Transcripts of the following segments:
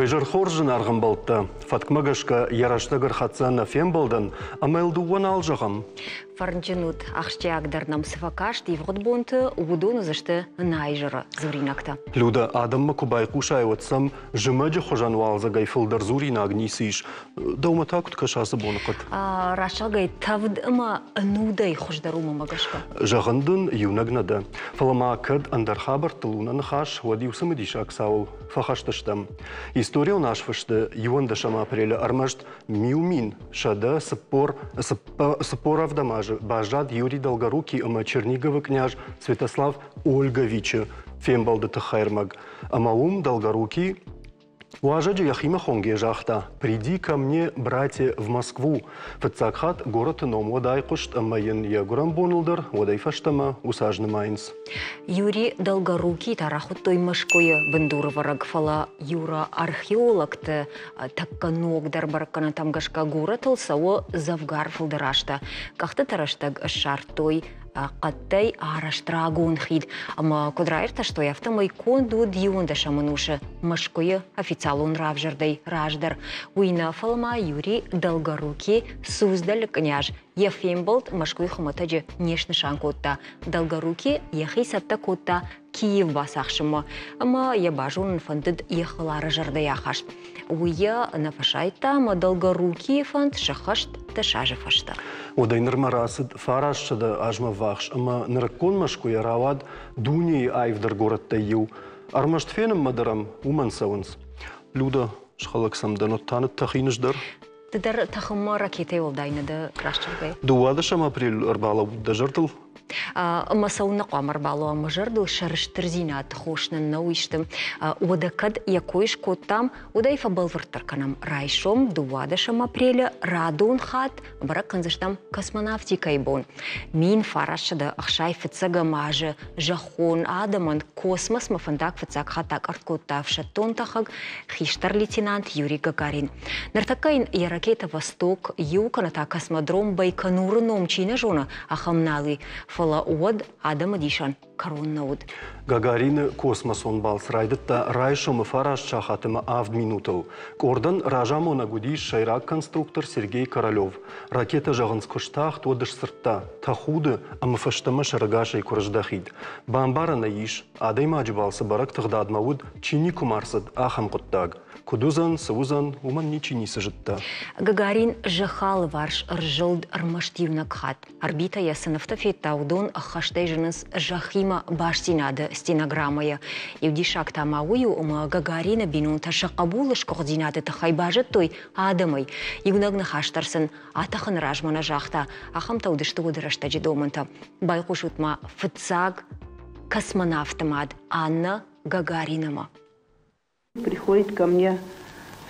Уэжар хоржын арғын болтты. Фаткмагашка яраштагар хатсана фен болдан, амайлдуан алжағам. Фарнчинут ахштягдарнам сыфакашт и вғытбонты удону зашты найжыры зуринакта. Люда адамма кубай кушай отсам жымаджы хожануалза гайфылдар зуринаг нисиш. Даума такут кашасы бонықыт. Рашагай тавдыма нудай хождарума магашка. Жағындын юнагнада. Фалама кад андархабар тылунан хаш води усамыдиш аксау фахаштыштам. История нашфышты юанда шама апреля армашт миумин шада сапорав дамаж бажад Юрий Долгорукий ама Черниговый княж Святослав Ольговича фембалды тахайрмаг. Амаум Долгорукий Уажаджи Яхима Хонге жахта. Приди ко мне, братья, в Москву. Фацакхат город ном водай кушт, амайен ягурам бонулдар, водай фаштама усажны майнс. Юрий Долгорукий тарахут той мышкое бендуровараг фала Юра археологты такканок дарбаркана тамгашка город алсао завгар фалдарашта. Кахты тараштаг шартой Каттай араштырагун хид. Ама кудрайрта, что я в том иконду дьюнда шамануша. Машкуя официалун равжардай раждар. Уина фалма Юрий Долгорукий Суздаль княж. Ефимболт машкуй хуматаджи нешны шанкотта. Долгорукий ехи сатта котта Киев басахшыма. Ама я бажун фандыд ехала ражардай ахаш. Уя нафашайта, ама Долгорукий фанд шахашт ташажы фашта. Одай нормарасыд фарашшыда ажма вахш, ама наракон машкуя равад дуней айвдар город тайю. Армашт феном мадарам уман саунс. Люда шхалаксам данот танет тахинышдар. Тыдар тахыма ракетай олдайнады крашчаргай. Дуада шама апрель арбала дажартыл. Масауна қамар бало амажырдыл шарыштырзина тхошнын науиштым. Удакад якойш коттам удайфа балвыртарканам райшом дуадашам апреля радун хат барак канзаштам космонавтикай бон. Мин фарашыды ахшай фыцага мажы жахон адаман космос мафандак фыцак хатак арткоттавша тонтахаг хиштар лейтенант Юрий Гагарин. Нартакайн и ракета Восток юканата космодром Байконур номчина жона ахамналы фала уад адама дишан короннауд. Гагарин космосон балсрайдытта райшомы фараш чахатыма авд минутыл. Кордан ражамона гудиш шайрак конструктор Сергей Королев. Ракета жағынскыштах тодыш сыртта. Тахуды амыфаштама шарагашай курыждахид. Бамбара наиш, адай маджибалсы барак тагдадмауд чини кумарсад ахам коттаг. Кудузан, саузан, уман ничини сажытта. Гагарин жахал варш ржылд армаштивна кхат. Орбита ясыновта феттаудон ахаштай жыныс жахима баштинады стенограммая. Евдишак тамаую ума Гагарина бинунта шақабулыш координаты тахайбажы той адамай. Югнагны хаштарсын атахын ражмана жахта. Ахам таудышты удырашта жидоманта. Байқушутма фыцаг космонавтымад Анна Гагаринама. Приходит ко мне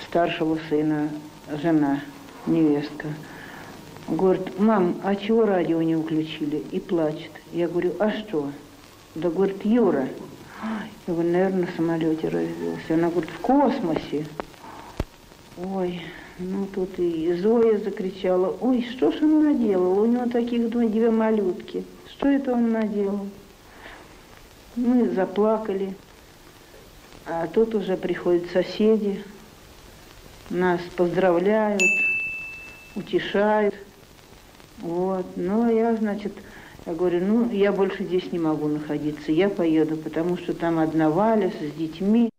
старшего сына, жена, невестка. Говорит: мам, а чего радио не включили? И плачет. Я говорю: а что? Да, говорит, Юра. Я говорю: наверное, на самолете разбился. Она говорит: в космосе. Ой, ну тут и Зоя закричала: ой, что ж он наделал? У него таких две малютки. Что это он наделал? Мы заплакали. А тут уже приходят соседи, нас поздравляют, утешают. Вот. Ну, я, значит, я говорю: ну, я больше здесь не могу находиться, я поеду, потому что там одна Валя с детьми.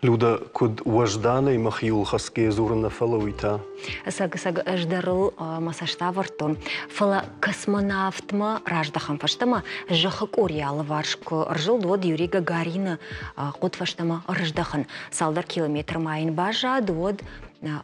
Люда, куд уаждана и махиул хаске зурна фалауита. Саг ждарыл масаштавартон. Фала космонавтма раждахам фаштама жахак орьяла варшк ржыл дуад Юрий Гагарина кот фаштама рждахан. Салдар километр майын бажа дуад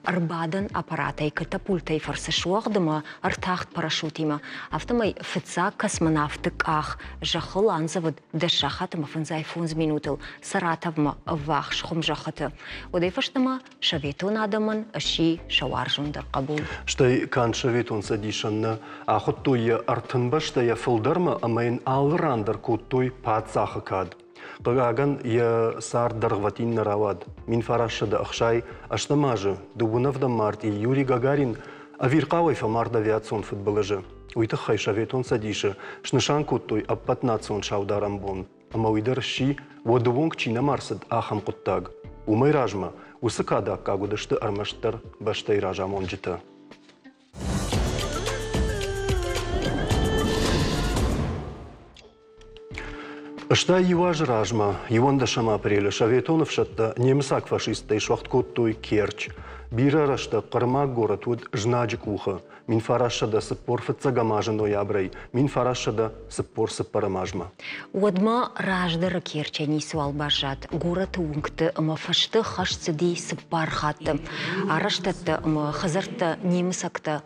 арбадан аппаратай катапультай фарсашуагдыма артахт парашютима. Автомай фыца космонавтык ах жахыл анзавыд дашахатыма фанзай фунз минутыл саратавма вах шхум жахаты. Удай фаштама шаветун адаман аши шаваржундар кабул. Штай кан шаветун садишанна ахот той артынбашта фылдарма амайн алрандар куттой пацахакад. Пагаган я сар даргватин наравад. Мин фарашада ахшай аштамажы дубунавда март и Юрий Гагарин авиркавай фамарда авиацион футболажы. Уйтах хайшаветон садиша шнышан куттой ап 15 шаударамбон. Ama uydar şi voduvong Çin'e marsıd aham kuttag. Umay rajma, usıkada kagudıştı armaştır baştay rajam oncita. Ышта юаж ражма, юанда шама апреля, шаветонов шатта немсак фашиста и швахткоттой Керчь. Бира рашта Кармак город вот жнаджик уха. Мин фарашада сыппор фыцагамажа ноябрей, мин фарашада сыппор сыппарамажма. Одма раждара Керчь не свал бажат. Город унгты, ама фашты хашцеди сыппар хатты. Араштатта, ама хазарта немсакта.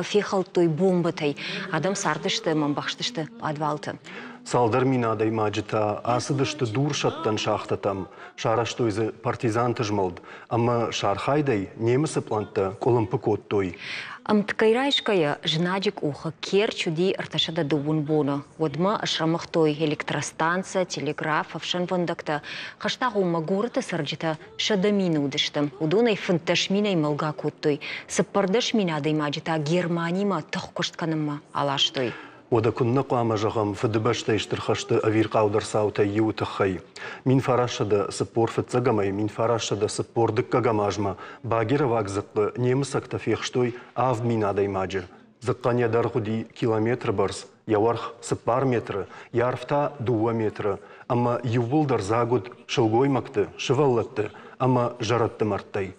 Фехалтой бомбатай. Адам сардышты, мамбахштышты подвалты. Салдар минадай маджита, асыдышты дур шаттан шахтатам. Шараштойзы партизанты жмалд, ама шархайдай немысы планта колымпы коттой. Ткайрайшкая жнаджик уха Керчь уди арташада дубун бона. Одма ашрамахтой электростанция, телеграф, авшан вандакта. Хаштагу магурата сарджита шадамина удышта. Удунай фанташминай малга коттой. Саппардаш минадай маджита Германима тахкоштканама алаштой. Ода кунна қуама жағам фыдыбашта иштырхашты авир қаудар саута еутықхай. Мин фарашада сыппор фыцагамай, мин фарашада сыппордық кагамажма. Багира вагзықы немысакта фехштой ав минадай маджы. Зыққан ядар худи километр барс, яварх сыппар метры, ярфта 2 метры. Ама ювулдар за год шылгой макты, шываллатты, ама жаратты марттай.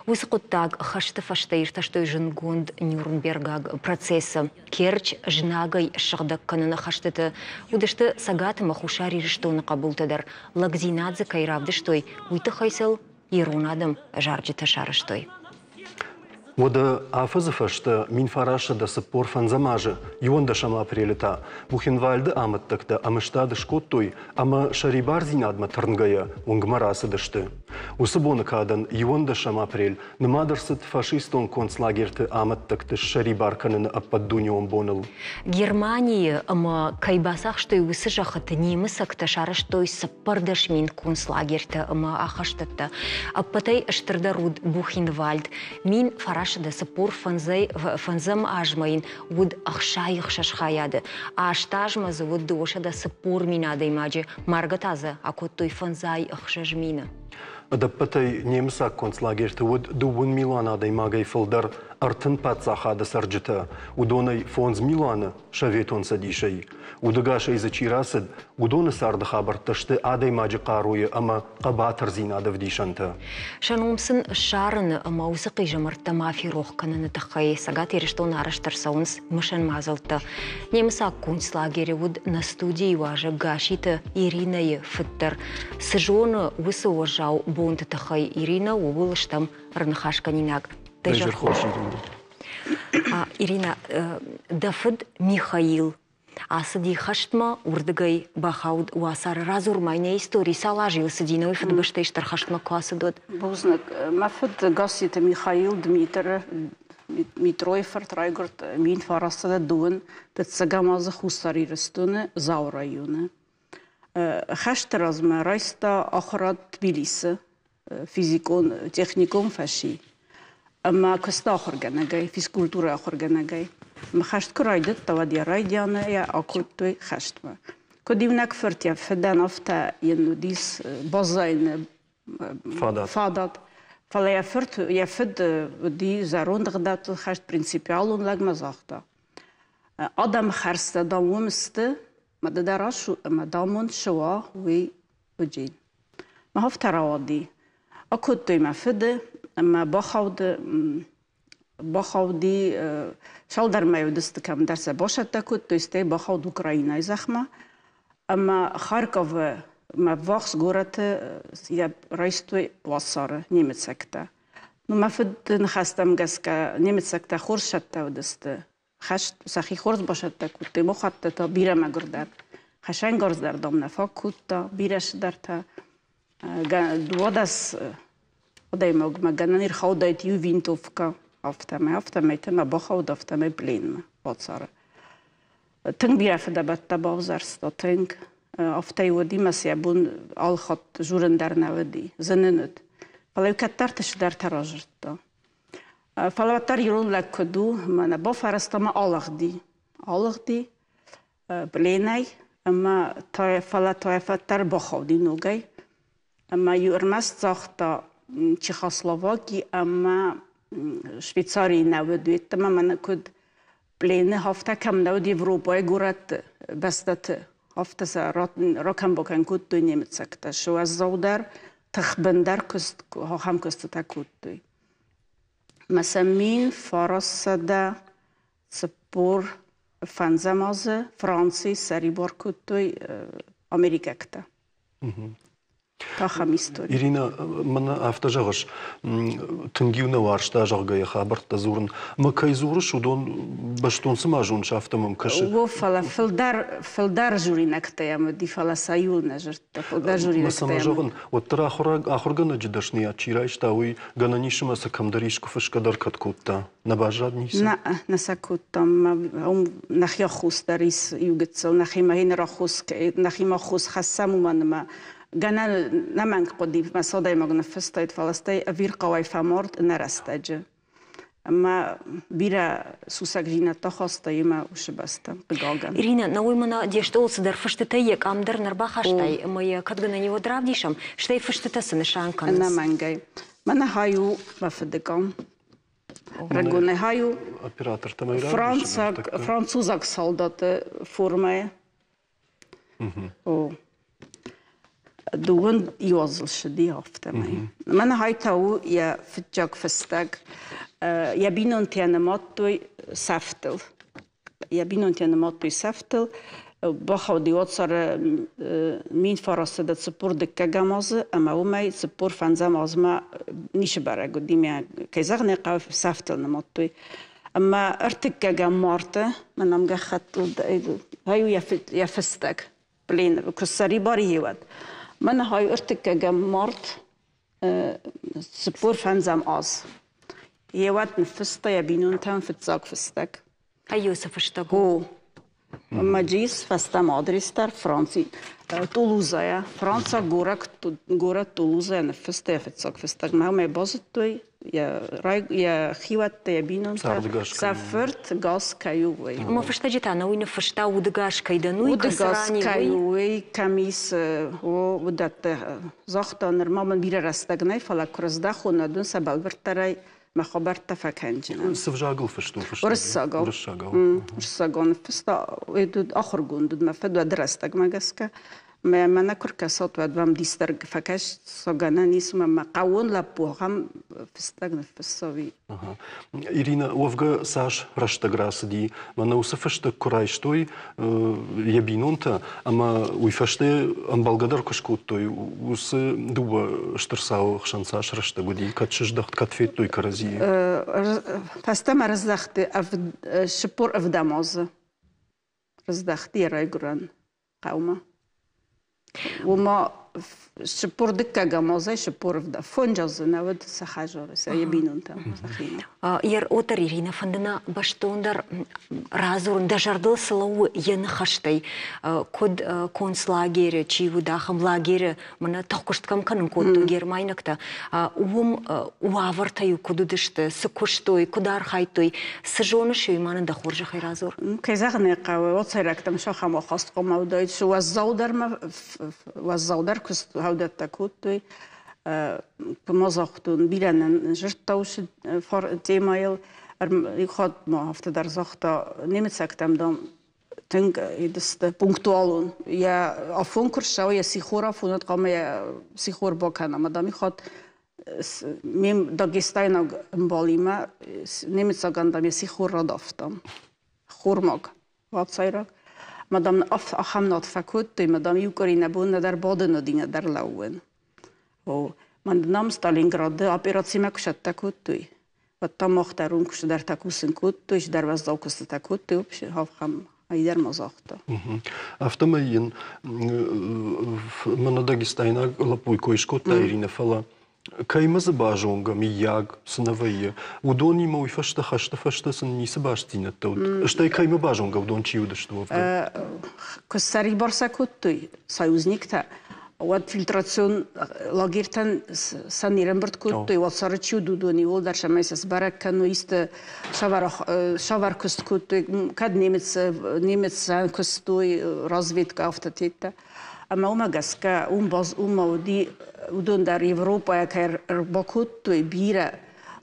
Высокоттаг хашты фаштаирта, что и жингунд Нюрнберга процесса. Керчь жнагай шагдак канана хаштыты. Удышты сагаты махушари что на кабултадар. Лагзинадзе кайравды штой. Уйты хайсал иронадам жарджита шарыштой. Ода афызыфашты мин фарашада сыппор фанзамажы, юанда шама апрелета. Бухенвальды амыттакта, амыштады шкоттой, ама шарибар зинадма тырнгая, онгмарасы дышты. Усыбоны кадан юанда шама апрель, нымадырсыт фашистон концлагерты амыттакты шарибар каныны аппаддунион боныл. Германия ама кайбасах что и усы жахаты немысакта шарыштой сыппардаш мин концлагерты ама ахаштатта. Аппатай штырдаруд Бухенвальд, мин фарашада сыппор фанзам ажмайын, уд ахшайық шашхаяды. Аштажмазы уд дошада сыппор минадай маджи, маргатазы акоттой фанзай ахшажмина. Адаппатай немсак концлагерты уд 2 милуанадай магай фылдар артын патсахады сарджыта. Удонай фонз милуаны шаветон садишай. Удыгашай зачирасыд, удоны сарды хабартышты адай маджи қаруы, ама қабатыр зинады вдишанты. Шанумсын шарыны ама усықи жамарта мафи рохкананы тақай сагат ерештон араштарсауынс мышан мазылты. Немсак концлагері уд на студии важа гашиты Иринайы фыттар. Сыжоны усы ожау бонты тақай Ирина уылыштам рынхашканинак. Ирина, Дафыд Михаил. Асыди хаштма урдыгай бахауд уасар разурмайне истории салажил садиновый футбаштейштар хаштма классы дот. Бузнак, мафыд гасита Михаил Дмитр Митройфер Трайгорд мин фарасада дуын тецагамазы хустари рестуны зау районы. Хашт разма райста ахрат Тбилиси физикон техникум фаши. Ама кыста ахырганагай, физкультура ахырганагай. Хашт крайдет тавади райдяна я акуттой хаштма. Кодивнак фертя федан афта янудис базайн фадат. Фала я ферт я фед ди зарондгдат хашт принципиалун лагмазахта. Адам харста дамумсты маддарашу мадамун шва ви уджин. ما هفتراودي أكيد ما فده أما بخودي شالدر ما يودست كم درس باشد تكود توسته بخود أوكرانيا زخمة أما خاركوف ما وقت قرأت يا رئيسوي وصار نيمت سكتة ما فد نخستم جسك نيمت سكتة خورشت تودست خشت سخي خورز باشد تكود تمخت تا بيرم أقدر خشن قرض در دام نفاکود تا بیرش در تا دوادس odej ma gananir haudat ju vintovka aftame tema bahaud aftame blin potsar teng bira fadabat tabawzarsto teng aftay wadi masyabun alkhat jurandar nawadi zananut falaw kattartish dar tarajrta falawatar yurun lakudu mana bafarastama alagdi blenay أما طائفة تربخو دي نوغي أما يورمست زاختا تشيخوسلوفاكي أما شويتساري نودويت أما من كود بلين هفته کم نودی اروپای گورت بستت هفته سر رکم بکن کود توی نمیت سکته شو از زودر تخبندر کست هم کست تکود توی مثلا مین فارس ده سپور فنزمازه فرانسی سری بار کود توی امریکا کته تا خمیستوری Ирина, мана автожагыш тынгиуна варшта жагая хабарта зурн. Макай зурыш удон баштон смажун шафтамым кашы. Во филдар жури нактаям ди фала саюл нажерт филдар жури нактаям. Самажагын вот тра ахургана жидашни ачирайш тауи гананишма сакамдаришку фашкадар каткутта. Набажаднис. На сакуттам нахя хус дарис югетсо нахима хинра хус нахима хус хассаму манма جانا نمان قدي مسادا ما نفستايد فلسطين أفير قوي فمرد نرستاج أما بيرا سوسك جينا تخصتي ما وش بستم بجاجن. إرينا نوي منا ديشتول صدر فشتتيك أم در نربا خشتاي ما يكتجنا نيو دراب ديشم شتاي فشتتسن شان كنس. أنا مانجاي منا هايو بفدكم رجونا هايو. Оператор там فرانسوزك солдаты форме. دون يوصل شدي هفتمي من هاي تاو يا فتجاك فستاك يا بينون تيانماتوي سفتل يا بينون تيانماتوي سفتل بخو ديوت صار مين فرصة سبور دكا جاماز أما وماي سبور فانزاماز ما نيش برا قديمي كيزغني قاف سفتل نماتوي أما ارتكا جامارته من أمجا خطل هايو يا فستاك بلين كسري باري هيواد من هاي ارتكا جمارت سبور فنزام آز يوات نفستا يبينون تام فتزاق فستك أيوة سفشتك هو أما جيس فستا مادريستر فرنسي تولوزا يا فرنسا جورا تولوزا نفستا فتزاق فستك ما هو ما يبازتوي يا خيوات يبينون سافرت غاز كايوي ما فشتا جتانا وين فشتا ودغاش كايدانوي ودغاز كايوي كميس هو ودات زاختا نرمامن بيرا رستغناي فلا كرزداخو ندون سبال برتراي ما خبرت فكانجنا سفجاغل فشتو ورساغون فستا ويدود اخر جوند ما فدو درستك ما جسكا ما نكر كسات ودوام ديسترج فكاش سجانا نسمة ما قاون لبوهم فستقنا في الصوي. إيرينا وفجا ساش رشتا جراس دي ما نوصفشت كرايش توي يبينونتا أما ويفشت أم بالقدر كشكوت توي وس دوبا اشترساو خشان ساش رشتا جدي كاتشش دخت كاتفيت توي كرازي. فاستمر رزدخت شبور أفداموز رزدختي رايجران قومه. وما شپور دکه گامازه شپور فدا فونجاز نود سخاجار سایبینون تام. ير أوتر إيرينا فندنا باشتوندر رازورن دجاردل سلو ينخشتي كود كونسلاجير تشيو داخم لاجير منا تخكشت كم كانن كود جيرماي نكتا وافرتايو كودو دشت سكوشتوي كودار خايتوي سجونش يمان دخورج خي رازور. كيزغني قوي وصيركتم شو خم وخاص قم ودايت شو الزودر ما والزودر كست هودا تكوتوي بمزاقتون بيران جرتوش فار تيمايل يخاد ما هفته در زاختا نمت سكتم دام تنگ يدست بونكتوالون يا أفون كرشاو يا سيخورا فونت قام يا سيخور باكنا مدام يخاد ميم داغستاينا مباليما نمت سكندم يا سيخور رادافتم خورماغ واتسايرك مدام أخم نات فكوت مدام يوكري نبون در بادن ودين در لون و من نام ستالينغراد أوبراتسي ما كشت تكوتوي وتم مختارون كش در تكوسن كوتويش در وزاو كست تكوتوي وبش هافخم أيدر مزاخته. أفتماين من داغستاينا لابوي كويشكوت إيرينا فلا كايما زباجونغا مياغ سنوية ودوني ما ويفشت خشت سنني سباشتين التود اشتاي كايما باجونغا ودون تشيو دشتو كسري برسا كوتوي سايوزنيكتا واد فیلتراسیون لاگیرتن سنیرم برد کود توی واد سر چیو دودونی ول در شمایس برک کنو ایست شاور کست کود توی کد نیمت کست توی رازوید کافت تیتا اما اوما گس که باز ودی ودون در Европа якер бакут توی بیره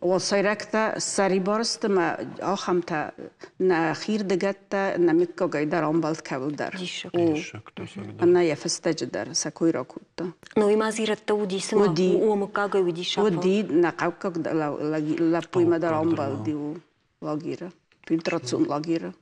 و سایرکتا سری بارست ما آخم تا نخیر دگتا نمیکا گایدر آنبالد کبود در انا یفستج در سکوی را کود Ну и мазират уди сама умукага уди шапа. ودی نقاب کگ لپوی ما در آنبالدی و لاگیره فیلتراسیون لاگیره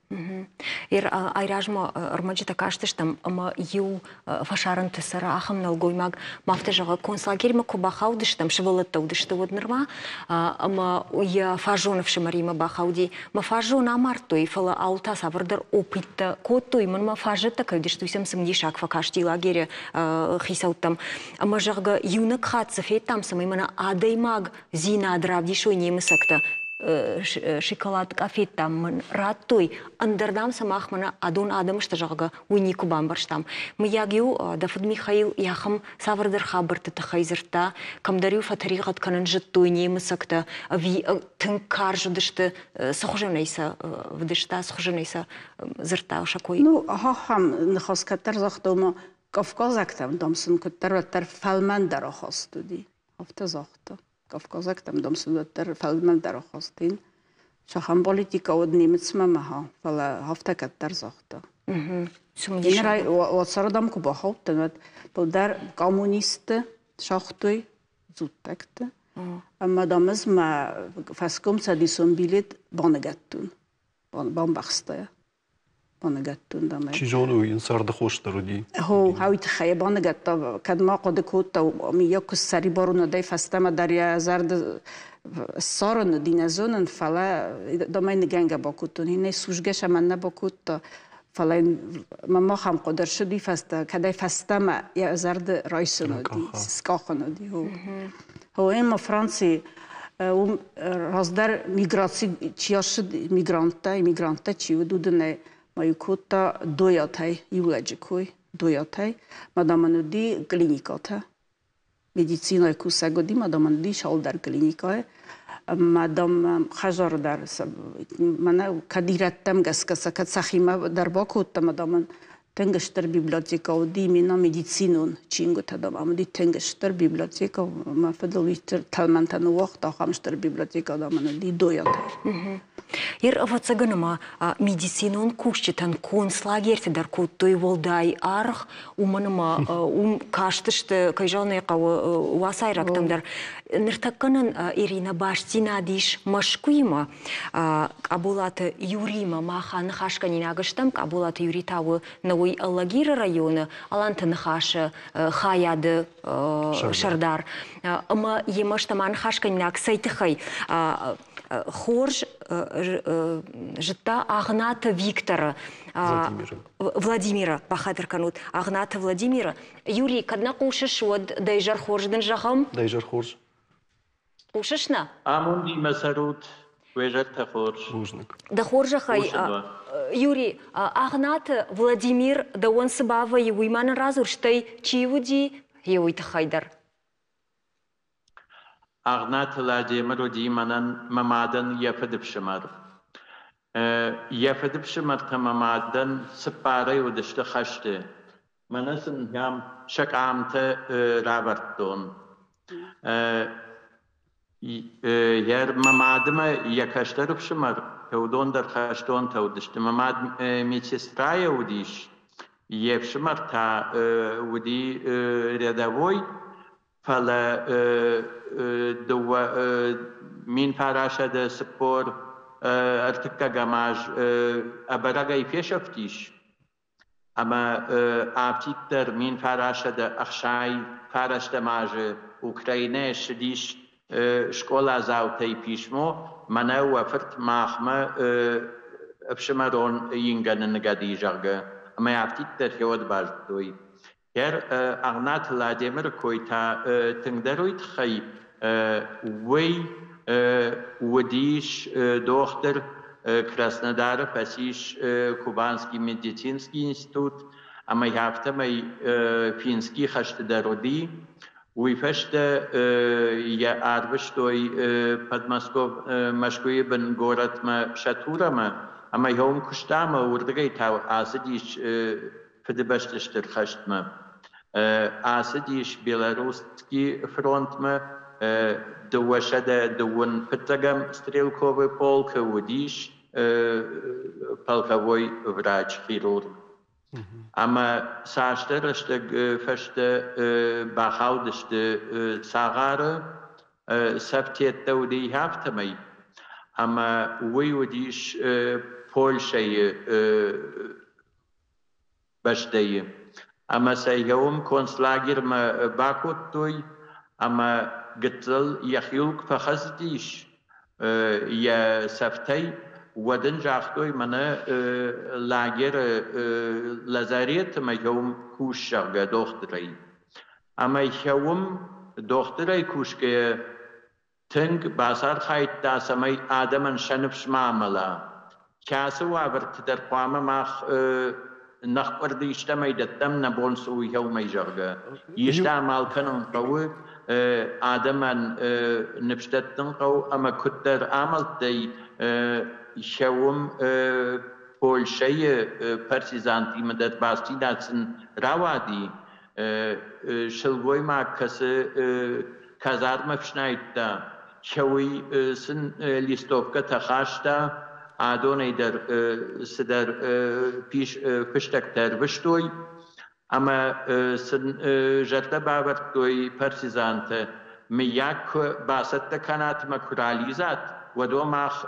Айражма армаджита каштыштам ама ю фашаран тесара ахам налгоймаг мафтежага концлагерьма кубахаудыштам шевалаттаудышты вот нырма ама я фажонов шимарима бахауди ма фажон амартой фала алта савардар опитта коттой ма фажетта кайдыштуйсам сымдишак факашти лагере хисауттам ама жага юнак хатсафеттам самаймана адаймаг зина адравдишой немысакта шоколад кафе там раттой андердам самахмана адон адам что жага унику бамбарштам мы ягю Дафуд Михаил яхам савардер хабарты тахайзерта камдарю фатаригат канан життой немысакта ви тынкар жудышты сохоженайса вдышта сохоженайса зерта шакой ну хам нахаскатар захтома Кавказактам домсын көттер фалман дар хастуди афта захта Кавказак там дом судаттар фалман дар хастин шахан политика од немецма маха фала хафта каттар захта Инрай васарадам ку бахауттан дар коммунист шахтой зуттакта amma damız ma faskom sadison bilet banagattun banbaxstaya banagattun damay Чижону инсарда хоштаруди هو هاويت خي بانغاتا كد ما قد كوتا ميوك سري بارونو داي فاستما داريا زرد سارن دينازون فلا دامay نگنگا باكوتون هني سوجگش من باكوت فلا ما خم قدر شدي فاستا كداي فاستما يا زرد رايسونو دي سكاخونو دي هو اما فرنسي رازدار ميغراتسي چياش ميغرانتا چي ودودنه مایوکوتا دویاتای یولجکوی دویاتای مادامانودی کلینیکاته медицинای کوسگودی مادامانودی شال در کلینیکای مادام خجار در من کدیرتم گسکسکت سخیمه در باکوت مادامان تنگشتر بیبلیوتека ودی مینا медицинون چینگو تدام امدی تنگشتر بیبلیوتека ما فدلویتر تلمنتن وقت آخامشتر بیبلیوتека دامانودی دویاتای Ир авацаганама медицинон кушчитан концлагерте дар коттой волдай арх уманама каштышты кайжалны кавы уасайрактам дар ныртакканын Ирина Баштина диш машкуима абулаты Юрима махан хашканин агыштам абулаты Юритавы навой Аллагира районы аланты хаша хаяды шардар ама емаштаман хашканин аксайтыхай Хорж жита Агната Виктора Владимира Бахадыр Канут Агната Владимира Юрий кадна кушаш вот дайжар хорждын жахам дайжар хорж кушашна амунди масарут вежата хорж да хоржахай Юрий Агната Владимир да он сыбава юйман разур штай чивуди юйт хайдар Агнат Владимир Удиманан мамадан яфадып шымар. Яфадып шымар тамамадан сыпары удышты хашты. Манасын ям шакамты рабарттон. Яр мамадыма якаштарып шымар. Таудондар хаштон таудышты. Мамад медсестрая удиш. Епшымар та уди рядовой. فلا دو مين فراشة سپور ارتكا جماج أبرقي فيش أفتيش أما أبتيتر مين فراشة أخشاي فراشة ماج أوكرانيا شديش شكولا زاوتي بيشمو منا وفرت ماخما أبشمرون ينجن نقدي جرجة أما أبتيتر يود باردوي Yer Agnat Vladimir koyta tengderoyt khay wey wadish dochter Krasnodar pasish Kubanский медицинский институт اما یافته می فینسکی خشت درودی وی فشت یا آروشتوی پدماسکو مشکوی بن گورت ما شطوره ما اما یوم کشتام وردگی تاو آسدیش فدبشتشتر خشت ما آسدیش بیلاروسکی فرونت ما دوشده دون پتگم ستریلکوی پولک ودیش پالکوی وراج خیرور اما ساشترشت فشت باخودشت ساغاره سبتیت دودی هفتمی اما وی ودیش پولشی بشتی اما سیهم کنسلاگر ما باکوت توی اما قتل يخيلك فخزديش يا سفتي ودن جاختوي منا لاجر لازاريت ما يوم كوش شغا دوختري اما يوم دوختري كوش كي تنگ باسار خايت داسمي آدمن شنفش معاملا كاسو عبرت در قوام ماخ نخبر ديشتمي دتم نبون سوي يوم يجرغا يشتعمل كنن قوي آدمان نبشتتن قو اما كتر عمل دي شوم پولشي پرسيزانتي مدد باستی داتسن راوادي شلوي ما كس كازار مفشنايت دا شوي سن ليستوفكا تخاشتا آدوني در سدر پیش پشتکتر بشتوي اما سن جرده باورد دوی پرسیزانت میاک باست کنات مکرالیزات و دو ماخ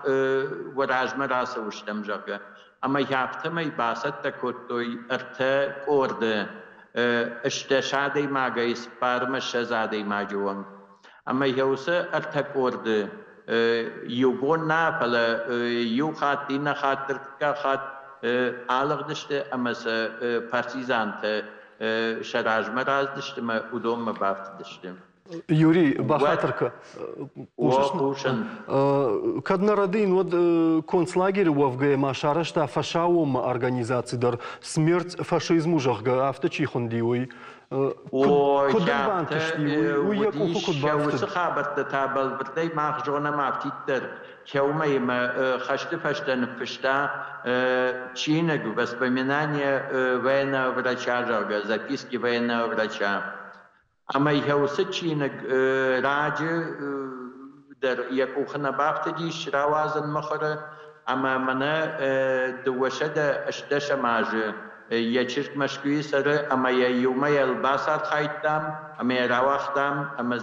و راجم راس وشتم جگه اما یافته می باست کت دوی ارته کورده اشتشادی ماگیس پارمش شزادی ماجوان اما یوسه ارته کورده یوبون نافل یو خاطی نخاطر که خاط آلق دشته اما سه پرسیزانت شراج مراز دشته ما ودوم مبافت دشته Юрий, бахатерка. Пушен. Когда родин вот концлагерь в ВГМ шарашта фашаум организации дар смерть фашизму жахга авточихон диуй. Куда бантишти? Удиш шаус خابرت تابل بردی ماخجونا مافتیتر كومي ما خشت فشتن فشتا چینگو بس поминание военного врача жага, записки военного врача. اما يهوسه چینگ راجع در يكوخنا بافتديش راوازن مخره اما منا دوشد اشتش ماجه يچرك مشكوي سر اما يومي الباسات خايتام اما يراوختام اما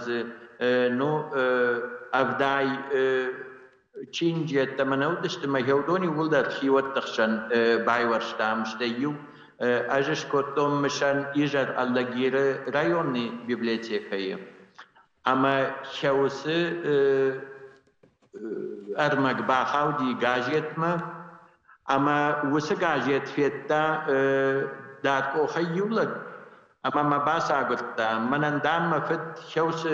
نو افداي چینجی تمنو دشت مهودونی ولدر خیوت تخشن بايورشتام شتيو اجش كتوم مشان إيجار اللغير رايوني بيبليوتيكاي اما شاوس ارمك باخاو دي غاجيت ما اما وس غاجيت فيتا داركو خيولك اما ما باسا قلتا من دام مفد شاوس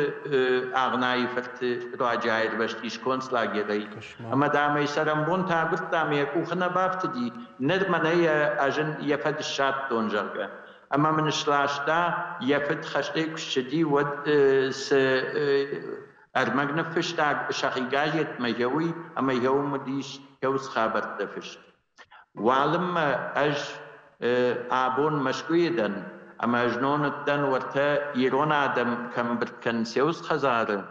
اغناي فرت راجاير بشتيش كونسلاغيري اما دام يسرم بونتا قلتا ميكو خنا بافتدي نرمني اجن يفد الشات دونجرغا اما من شلاشتا يفد خشتيك شدي ود س ارمغ نفشتا شخيغايت ميوي اما يوم ديش شاوس خابر دفشت وعلم اج ابون مشكويدن اما جنون الدن ورتا يرون آدم كم بركن سيوس خزاره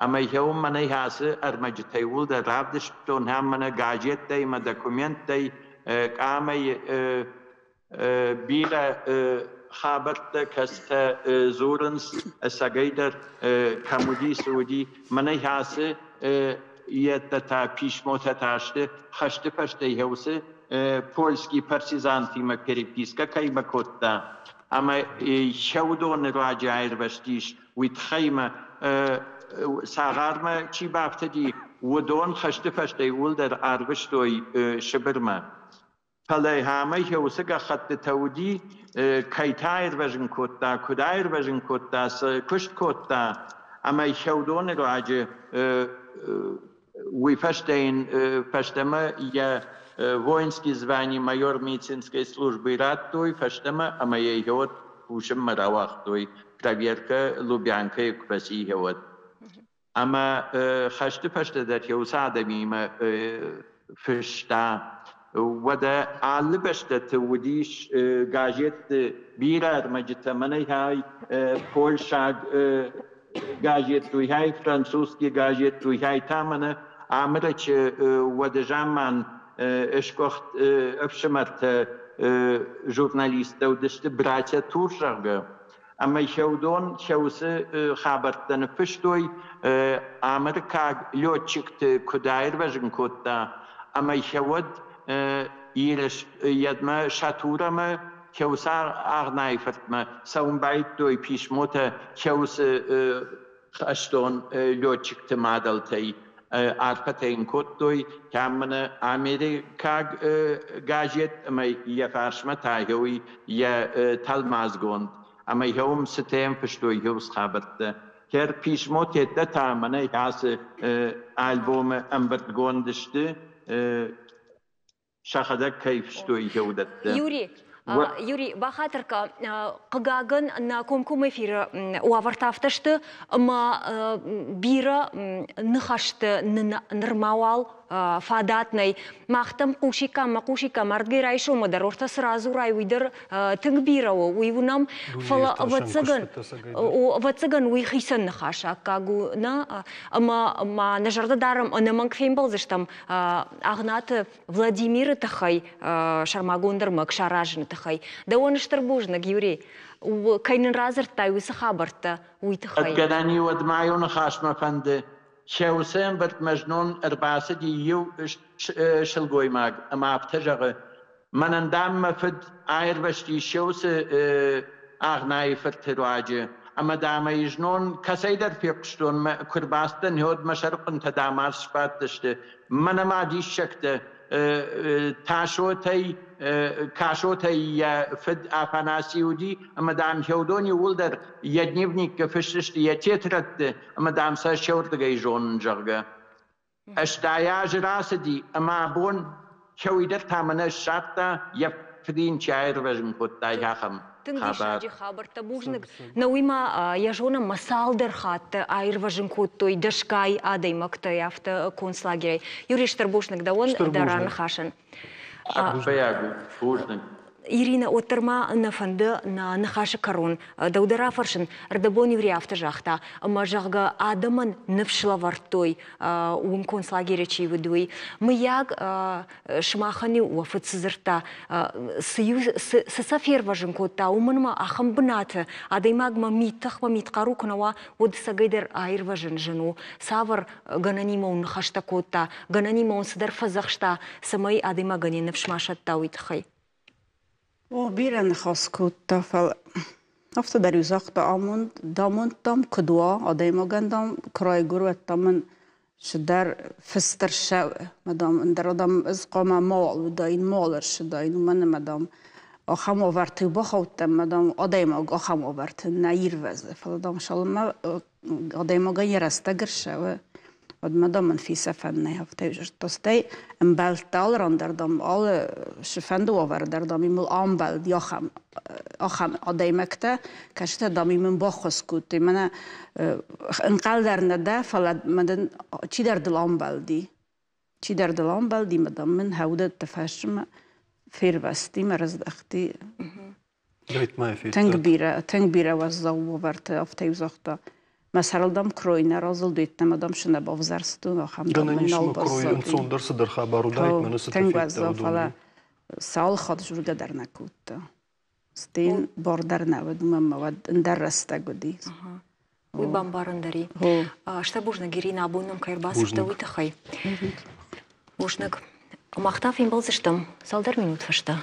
اما يوم من يحاسه ارمجتي ولد رابدش تون هم من قاجيت دي ما دوكومنت دي قامي بيرا خابرت كستا زورنس ساقيدر كمودي سودي من يحاسه يتتا پیش موتتاشته خشت پشته هوسه پولسکی پرسیزانتی ما کریپیسکا کای مکوتا اما شودون راجعير بشتيش ويتخيمة ساغار ما چي بافتدي ودون خشت فشتي ولدر آروشتوي شبرما فلي هامي هوسكا خط تودي كايتاير بجن كوتا كداير بجن كوتا كشت كوتا اما شودون راجع ويفشتين فشتما يا воинские звания майор медицинской службы раттой, фаштама, а моей год ушем маравахтой, проверка Лубянка и Кваси год. Ама хашты фаштадат я усада мимо фашта. وده عالي بشتت وديش جاجت بيرار مجتمعي هاي بولشا جاجت وي هاي فرنسوسكي جاجت وي هاي تامنا عمرك وده جامان اشكوخت افشمرت جورناليست ودشت براتة تورشاغ اما يشودون شوس خابرتن فشتوي امريكا لوتشكت كداير وجن كوتا اما يشود يرش يدما شاتورا ما كوسار أغناي فتما سوم بعيد دوي بيش موتا كوس خشتون لوتشك تمادلتي عرفتين كوت دوي كامنا أمريكا جاجت أما يفارش متاهوي يا تلمازغون أما يوم ستين فشتوي يوس خابرت كر بيش موتا تامنا ياس ألبوم أمبرتغون دشت شاخدك كيف شتوي جودة يوري بخاطرك قجاجن نكمكم فير وافرتافتشت ما بيرا نخشت نرماوال فاداتني مختم قوشيكا مرجي رايشو مدرورتا سرازو راي ويدر تنبيرا ويونم فلا واتسجن ويخيسن نخاشا كاغو نا ما نجرد دارم أنا منك فين بلزشتم أغنات فلاديمير تخاي شرماغوندر مكشاراجن تخاي دوان شتربوجنا يوري وكاين رازر تاي وسخابرتا ويتخاي أتقداني ودمعيو نخاش مفند شوسين برت مجنون أربعة يو شلقوي ماج أما أبتجغ من اندام مفد عير بشتي شوس أغناي فرترواجه أما دام يجنون كسيدر في قشتون كرباستن هود مشرقن تدامار شبات دشته من ما ديش شكته تاشوتي كاشوتي فد أفناسيودي أما دام هودوني ولدر يدنيبني كفششت يتيترت أما دام ساشورت جيجون جرجا اشتاياج راسدي أما بون شويدر تامنا الشاطة يفدين شاير وجن كتاي هاخم تنجي خبر تبوجنك نويما يجونا مسالدر خات عير وجن كتوي دشكاي آدي مكتا يافت كونسلاجري يوريش تربوجنك دون دران خاشن Ирина оттерма нафанды на нахаша карон даудара фаршин рдабони вриафта жахта мажага адаман навшлавартой ун концлагеречи выдуй мы яг шмахани уафыцзырта союз сафер важен кота уманма ахамбната адаймагма митахма миткарукнава од сагайдер айр важен жену савар гананима ун хашта кота гананима ун сдар фазахшта самай адаймагани навшмашатта уитхай و بیرن خاص کود فل افت در یوزاق دامون دام کدوا آدم گندام کرای گروه دامن شدر فستر شو مدام در آدم از قام مال و داین مالر شداین و من مدام آخام آورت بخوتم مدام آدم آخام آورت نیر وزه فل دام شلم آدم گیر استگر شو مدام من في سفن هفته تستي امبالتال راندردم all شفند آوردردم ایمال آمبال یاخم آدایمکته کشته دامی من باخس کودی من انقدر نده فلاد مدن چی در دل آمبال دی مدام من هوده تفشم فیر وستی مرز دختی تنگ بیره وزاو آورد هفته وزاخته مثلا دام کروینه رازل دیتم مدام شنه باوزرستون آخام دام من کروین صندر صدر خبرو دایت من تنگ وزا فلا سال خود جورگه در نکود ستین باردر نود مواد اندر رسته گودی وی بامبارن داری اشتا بوجنگ ایرین ابونم کایر باسفته وی تخی بوجنگ مختاف این بالزشتم سالدر مینوت فشته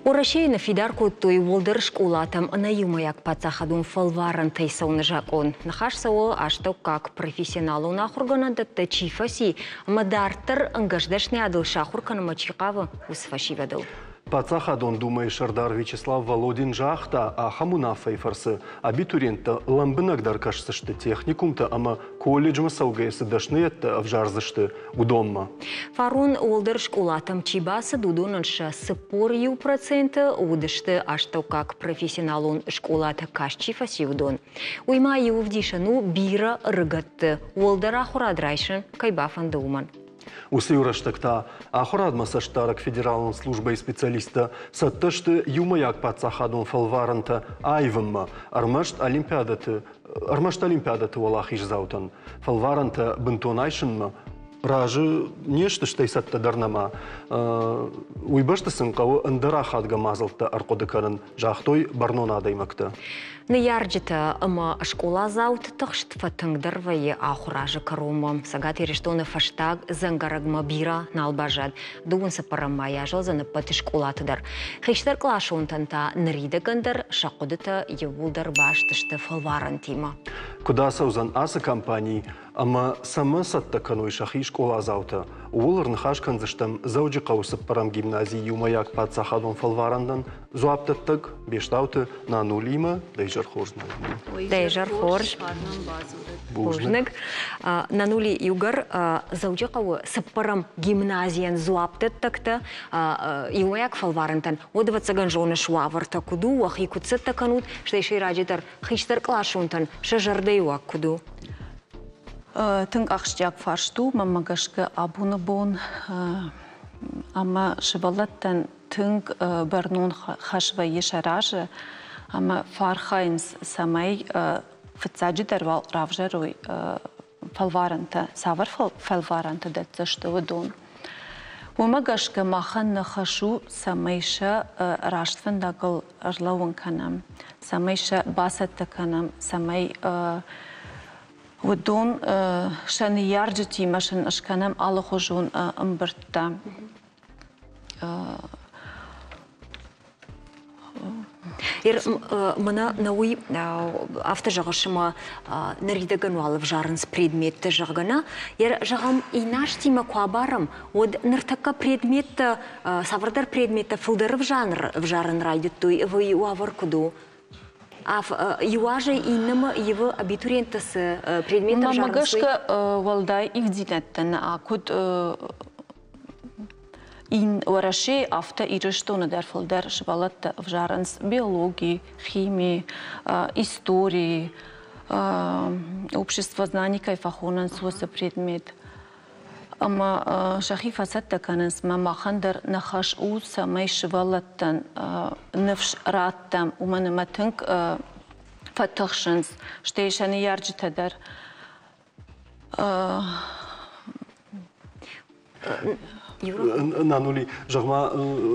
У России на фидарку той волдер школа там на юмаяк пацахадун фалваран тайсауна жакон. Нахашсау ашто как профессионалу нахургана датта чифаси мадартер ангаждашный адыл шахуркана мачикава усфаши ведал. Пацахадон думай Шардар Вячеслав Володин жахта, а хамуна фейфарсы абитуриентта ламбынагдар кашсышты техникумта, ама колледжма саугайсы дашныетта авжарзышты удомма. Фарун олдыр школатам чибасы дудунанша сыпорью процента удышты, а что как профессионалун школата кашчи фасивдон. Уйма ювдишану бира рыгатты, олдыр ахурадрайшын кайбафан думан. Усыюраштакта ахурадмаса штарак федералын службой специалиста саттышты юмаяк пацахадун фалваранта айвымма армашт олимпиадаты валах ижзаутан. Фалваранта бынтонайшынма ражы нешті штай сатта дарнама. Уйбашты қауы ындыра хадга мазылты арқодыканын жахтой барнона адаймакты. Наярджита ама школа заут тахшт фатыңдар вайе ахуражы карумам. Сагат ерештоны фаштаг зангарагма бира налбажад. Дугун сапарама яжал заны паты школатыдар. Хиштар клашонтанта наридагандar шақудыта евулдар баштышты фалваран тима. Куда саузан асы компании, ама сама сатта кануй шахи школа заута. Улар нахашкан заштам зауджи қаусып парам гимназии юмаяк пацахадун фалварандан зуаптаттаг бештауты на нулима дайжар хоржна. Дайжар хорж. Бужник. На нули югар зауджи қау саппарам гимназиян зуаптаттагта юмаяк фалварантан. Одавацаган жоны шуаварта куду, вахи куцетта канут, штайши раджитар хиштар клашунтан, шажардайуак куду. Тынг ақшчак фаршту, мамагашка абуны бон, ама шывалаттан тынг барнун хашва ешаражы, ама фархайнс самай фацаджидар равжаруй фалваранта, савар фалваранта датзаштывы дон. Умагашка махан нахашу самайша раштвандагыл арлауын канам, самайша басатта канам, самай ودون شان يارجتي مشان أشكانم على خجون أمبرتا Мына науи автожағышыма наридаган уалып жарынс предметті жағына. Жағам инаш тима куабарым, од ныртакка предметті, савардар предметті фылдары в жарын райдыттуй, вы уавар куду. Юаже иннама его абитуриентасы предметов жарынсы? Мамагашка валдай ивдинеттен, а куд ин вараши авто ирештона дерфалдер швалатта в жарынс биологии, химии, истории, общество знаний кайфахонан свойства предмет. Ама шахи фасатта кананс мамахандар нахаш у самай швалаттан нефш раттам уманаматынг фатахшанс штейшаны ярджитадар. Нанули жагма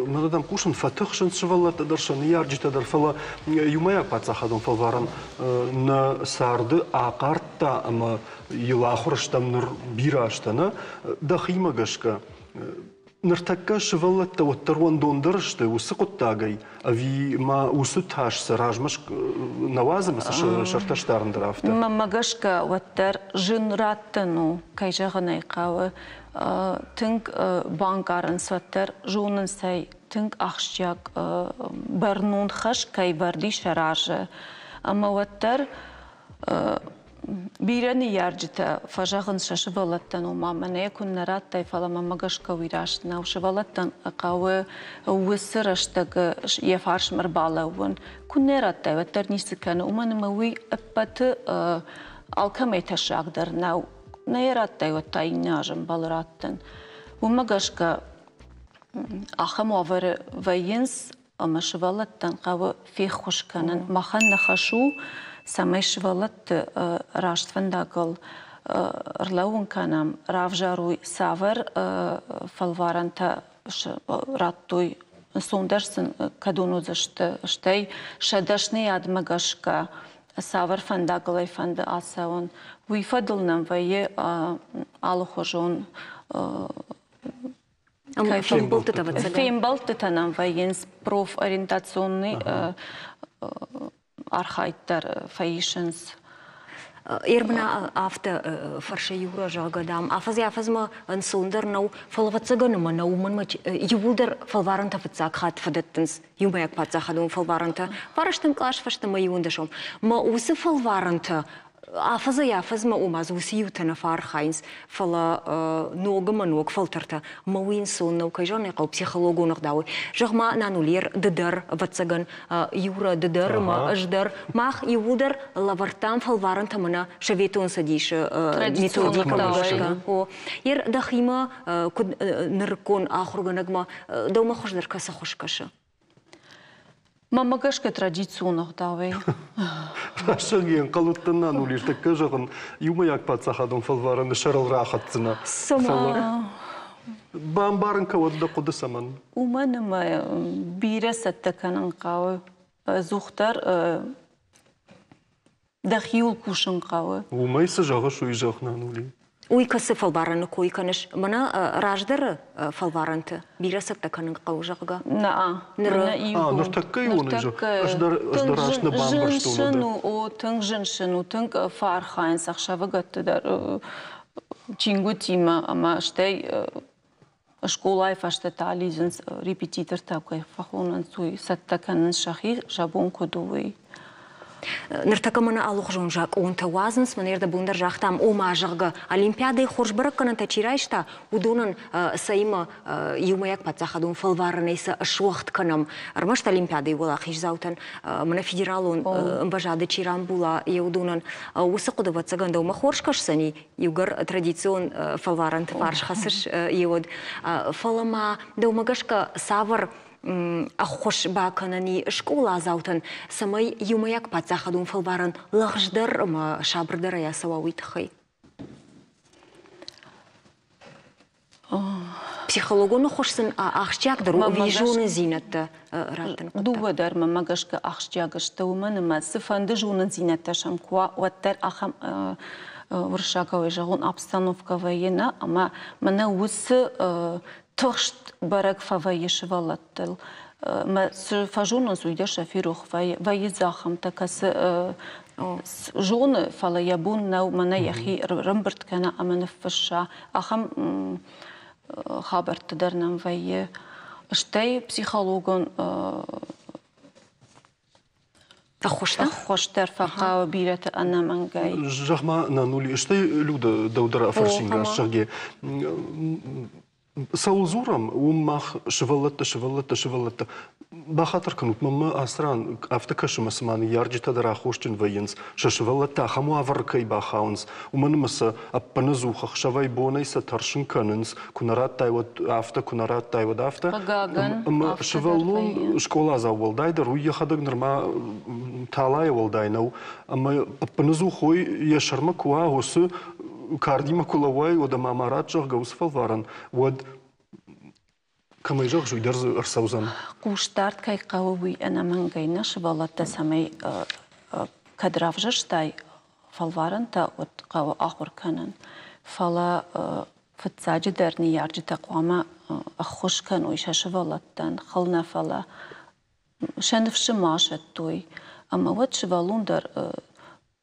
мадам кушан фатахшан швалатта даршаны ярджитадар фала юмаяк пацахадун фалваран на сарды ақартта ама Илахурштам нур бираштана, да химагашка. Ныртакка швалатта оттарван дондырышты, усыкуттагай, ави ма усуташ саражмаш навазымыс шарташтарындырафты. Мамагашка оттар жынраттыну кайжағынай қауы, тынг банкарын соттар жонын сай, тынг ақшчак барнун хаш кай барди шаражы. Ама оттар Бирани ярджита фажагын шашывалаттан умаман экун нараттай фала мамагашка вираштна ушывалаттан акавы уысыраштагы ефарш марбалавын кунераттай ваттар нисиканы уманыма уй аппаты алкамай ташагдар нау наераттай ваттай няжым балыраттан умагашка ахам авары вайынс амашывалаттан кавы фехушканын махан нахашу самай швалат раштвандагыл рлауын канам равжаруй савар фалваранта раттуй сондарсын кадуну зашты штай шадашны адмагашка савар фандагылай фанды асауын уйфадылнам вайе алухожон феймбалтытанам вайенс профориентационный архайттар фаишенс. Ирбна авто фарша юра жагадам. Афазма ансундер нау фалватсаганма науман ювулдер фалваранта фатсакхат фадеттенс юмаяк патсахадун фалваранта. Параштым клаш фаштама юндашом. Ма усы фалваранта Афазма умаз усиютана фархайнс фала ногаманок фалтерта мауин соннау кайжаны кау психологу нагдауи жагма нанулер дедер ватсаган юра дедер ма аждар мах юудер лавартам фалваранта мана шаветун садиш методика башка о ер дахима куд ныркон ахурганагма дома хождар каса хошкаша Мамагашка традиционных давай. Шаген қалыттына нулишті көжіғын юмаяк патсахадың фалвараны шарыл рахатсына. Сама. Бамбарын кавадда құды саман. Уманыма бире сәттеканын қауы. Зухтар дахиул кушын қауы. Умайсы жағы шуй жағына нули. Уйкасы фалвараны койканыш. Мана раждары фалваранты. Бирасатта канын қаужағыға. Наа. Нұртаккай оны жақ. Аждарашны бамбар что Жыншыну, тың жыншыну, тың фархайн сақшавы гаттыдар. Чингу тима, ама штай школай фашты тализін репетитор такой фахонын суй. Сатта канын шахи жабун кодуй. Ныртакамана алух жонжак он тавазынс манерда бундар жахтам ома жагга олимпиады хоржбараккана тачирайшта удунан сайма юмаяк патсахадун фалварнейса шуахт канам армашт олимпиады була хижзаутан мана федералун бажады чирам була еудунан усакуда ватсаганда ома хоршкашсани югар традицион фалварант фаршхасыш еуд фалама да умагашка савар Ахош баканани школа заутан самай юмаяк пацахадун фалваран лахждар ма шабрдара я савауитхай. Психологону хошсын ахшчагдыр вижуны зинатта раттан. Дувадар мамагашка ахшчагашта уманыма сыфанды жуны зинатта шамкуа уаттар ахам варшаковый жагон обстановка воена, ама мана усы Тошт барак фавай шевалаттел. Ма фажуна зуйда шафирух вай захам такас жуны фала ябун нау мана яхи рамберт кана амана фаша ахам хабарт дарнам вай штай психологон Хоштар фаqa бират ана мангай. Жахма на нули штай люда даудара фаршинга шаге. Саулзурам уммах шевалатта. Бахатар канут мама асран автокашма сман ярджита дара хошчин военс. Шевалатта хаму аваркай бахаунс. Уманмаса аппаназухах шавай бонайса таршин канынс. Кунарат тайват авто, кунарат тайват авто. Пагаган. Шевалун школа завалдайда руяхадак норма талай валдайнау. Ама аппаназухой я шарма куа гусы Кардима кулавай ода мамарат жах гаус фалваран. Вот камай жах жуйдар арсаузан. Куштарт кай кауи ана мангайна швалатта самай кадрав жаштай фалваран та от кау ахур канан. Фала фатсаджи дарни ярджи тaqwama ахуш кан ойша швалаттан хална фала шанфши машат той. Ама вот швалундар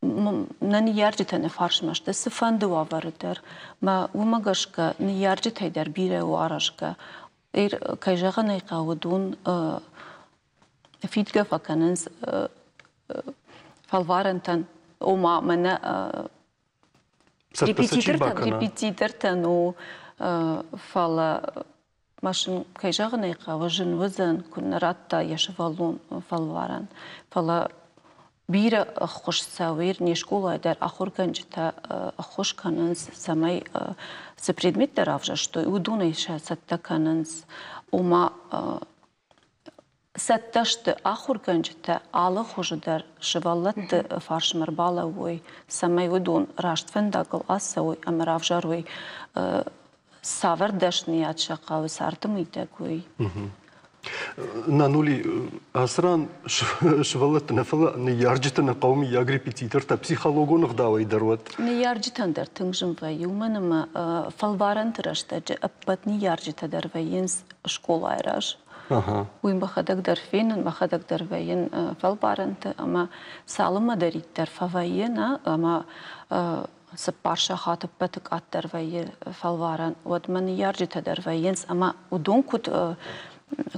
Нани ярджитане фаршмашта сыфанды ваварыдар. Ма умагашка ни ярджитайдар бире уарашка. Кайжаган айқауыдун фидга факанынс фалварантан ома мана репетитортану фала машин кайжаган айқауы жын вызын күннаратта яшывалун фалваран. Фала Бира خوش سویر نشکول در آخر کنج تا خوش کننز سمای سپریدمیت در آفجش توی و دونیش ستا کننز اما ستاشت آخر کنج تا آل خوش در شوالت فارش مربالا وی سمای و دون راشت فنداگل آسوی امر آفجار وی ساور داشنیات شقاوی سارتم ایتگوی На нули асран швалат нафала не ярджита на қауми яг репетитор та психологонық давай дарват. Не ярджитан дар тыңжым вай уманама фалваран тырашта же аппат не ярджита дар вайенс школа айраж. وين بخدك در فين بخدك در وين فالبارنت أما سالم دريت در فوينا أما سبارشة خاطب بتك أتر وين فالوارن ودمن يرجت در وينس أما ودون كت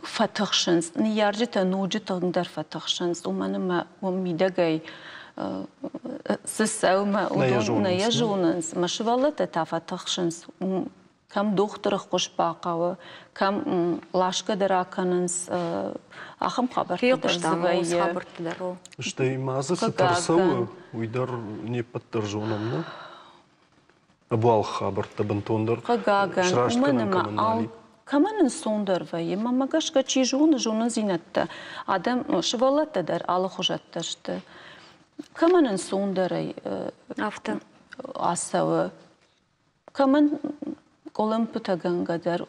فتخشنس نيرجت نوجت در فتخشنس ومن ما وميدجي سساو ما ودون نيجونس مش والله تفتخشنس كم دختر خوش باقة كم لاشك دراكنس أخم خبر خبر تدرو شتي مازك ترسو ويدر نيبتر جونمنا أبو الخبر تبنتوندر قاقن ومن ما كمان نسوندر ويا ما قاش كشي جون زينت عدم شوالت در على خجتشت كمان نسوندر أفته عسوا كمان قلم بتجنگ در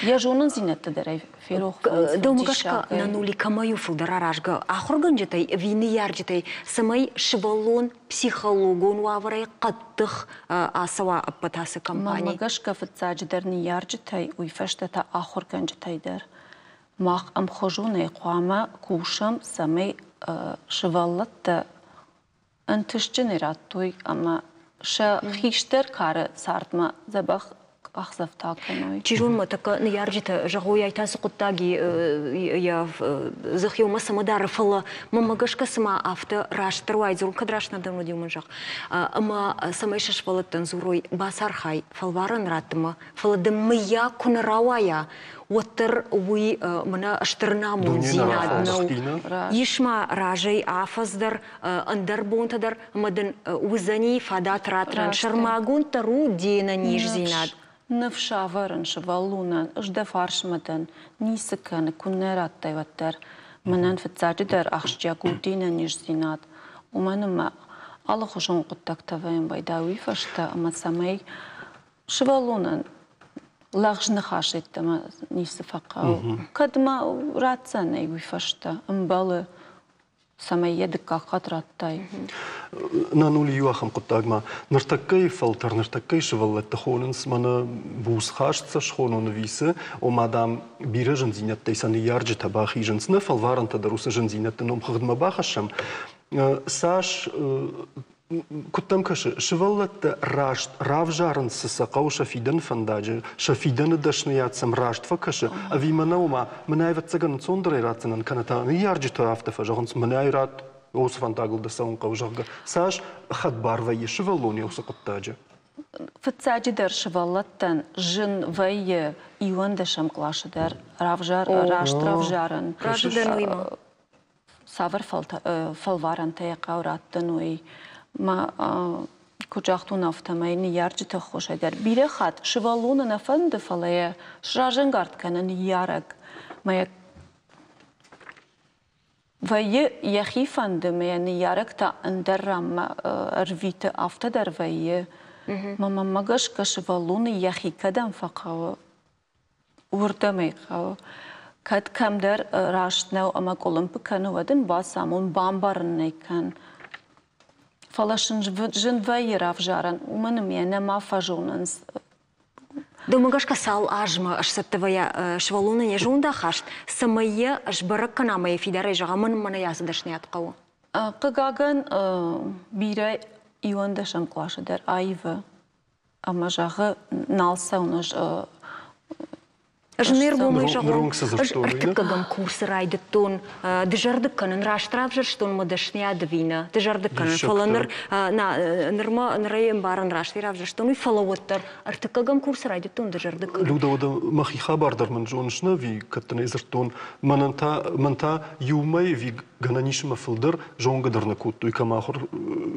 يا جونن زينت در فيروخ دومگاشка нанули камаю фулдарарашга ахурганжатай винiyarjатай самай швалон психологон ваврай қаттых асава апатасы компания мамагашка фцаж در нiyarjатай уйфаштата ахурганжатай در мах ам хожуне қуама кушам самай шваллат антышченераттой ама ша хиштер кары сартма забах Чижон мы так нiyarjita жагой айтасы куттаги я захил масамадар фала мамагашка сама авто раштруай зур кадрашна давно димон жак ама самай шашвалаттан зурой басархай фалваран ратма фаладымия кунравая Отыр уй мына штырнамун зинаднау. Ишма ражай афаздар андар бонтадар мадын узани фадат ратран шармагун тару дена ниш зинад. Навшаваран шавалунан жда фаршмадан нисакан кунераттай ваттар манан фцадждар ахшчагудина ниш зинад. Уманма алла хушон куттактаваем байдави фашта ама самай шавалунан لاغشنا خاشت ما نيسفقه كدما راتسنا يفشتا امبال سمية دكا قطرتاي نانولي يوخم قطاغما نرتكي فلتر نرتكي شغل تخوننس من بوس خاشت شخونون ويسه ومادام بيرجن زينت تيساني يارج تباخي جنس نفل وارن تدروس جن زينت نوم خدمه باخشم ساش كتم كش شغلت راشت رافجارن سسقاو شفيدن فنداج شفيدن دشنيات سم راشت فكش أبي مناوما منايفت سجن صندري راتنن كانتا نيارج ترافت فجهنس منايرات أوس فنداغل دسون قوجرج ساش خد بارفي شغلوني وسقطاج فتساجي در شغلتن جن وي يوان دشم قلاش در رافجار راشت رافجارن راشدنويما سافر فالوارن تيقاو راتنوي ما كجاختون أفتماين يارجت خوش در بيره خات شوالون نفند فلاه شراجن قارد كنن يارق ما يك وي يخي فند ما يعني يارق تا اندرم أرويت أفت در وي ما مگش كشوالون يخي كدم فقاو وردمي قاو كد كم در راشتناو أما كلهم بكنو ودن باسامون بامبارن نيكن فلاشن جن وي رافجارن ومن مينا ما فاجوننس Домагашка сал ажма аш саттавая швалуна не жунда хашт самая аш баракана моя фидара жагаман мана ясы дашнят кау. Кагаган бире иванда шам клаша дер айва ама жага налса унаш Жнер бомай жагом артыкагам курс райдеттон дежардыкканын раштравжыр штон мадашня двина дежардыкканын фаланыр на нырма нырайым барын раштравжыр штон фалавоттар артыкагам курс райдеттон дежардыккан Лудавада махи хабардар мен жоншна ви каттанезертон манта юмай ви гананишма филдер жонгадырна коттуй камахор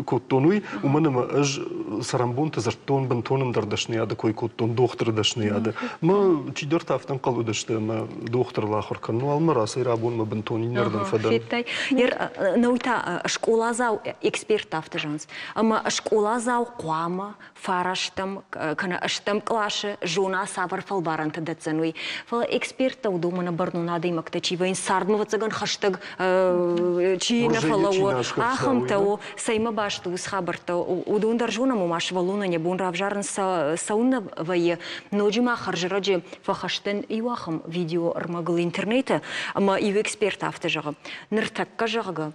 коттонуй уманама аж сарамбон тазертон бантонын дардашняда кой коттон доктор дашняда ма чидерта تنقل ودشت ما دكتور الآخر كانوا المرأة يرابون ما بنتوني نردن فدان. فيتاي نويتا شكولا زاو إكسبيرت أفتجانس أما شكولا زاو قوامة فارشتم كنا أشتم كلاش جونا سافر فالبارن تدتسنوي فالإكسبيرت ودو من برنو نادي مكتشي وين ساردمو وتسجن خشتج شيء نفلو آخم تو سيما باشتو سخبرتو ودون درجونا مماش والونا نبون رافجارن سونا ويا نوجي ما خرج رجع فخشتن мен иуахым видео ырмагыл интернеті, ама ию эксперт авты жағы. Ныртакка жағы,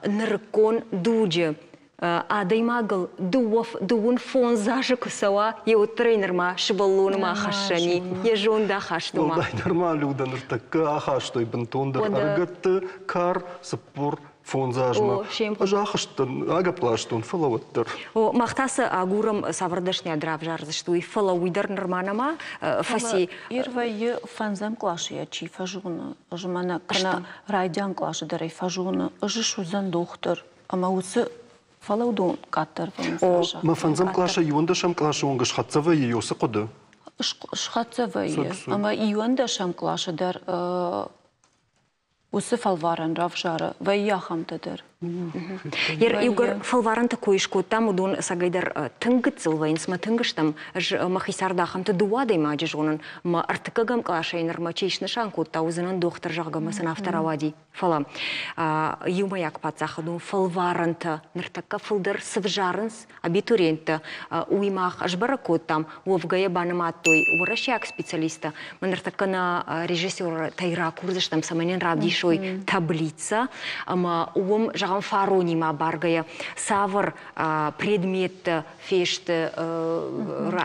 ныркон дуджи, адаймагыл дуун фон зажы кусава, еу тренерма шыбаллуныма хашани, ежонда хаштума. Олдай нормально удан ныртакка ахаштой бінтондар аргатты кар сыппор фон зажма. Ажахыштын, агаплаштын, фалаваттыр. Мақтасы агурым савырдышня драв жарзыштуй фалауидар норманама фаси. Ирвай фанзам клашия чи фажуна. Жмана кана райдян клашы дарай фажуна. Жышузан доктор. Ама усы фалаудон каттар фанзажа. Ма фанзам клаша юнда шам клаша онга шхатсава йосы қоды? Шхатсава е. Ама юнда шам клаша дар усы фалваран равжара. Вай яхам тадыр. Ер югар фалваранты койшко там удон сагайдар тынгыцыл вайнсма тынгыштам махисардахам ты дуадой маджи жонын ма артыкагам клашайнер ма чейшны шанку таузынын доктор жағгамы сын авторавади фала юмаяк пацахадун фалваранты ныртакка фылдыр сывжарынс абитуриентті уймах ажбаракот там уовгая баныматтой урашяк специалиста ныртакка на режиссер тайра курзыштам саманен радишой таблица ама уом фаронима баргая савр предмет фешті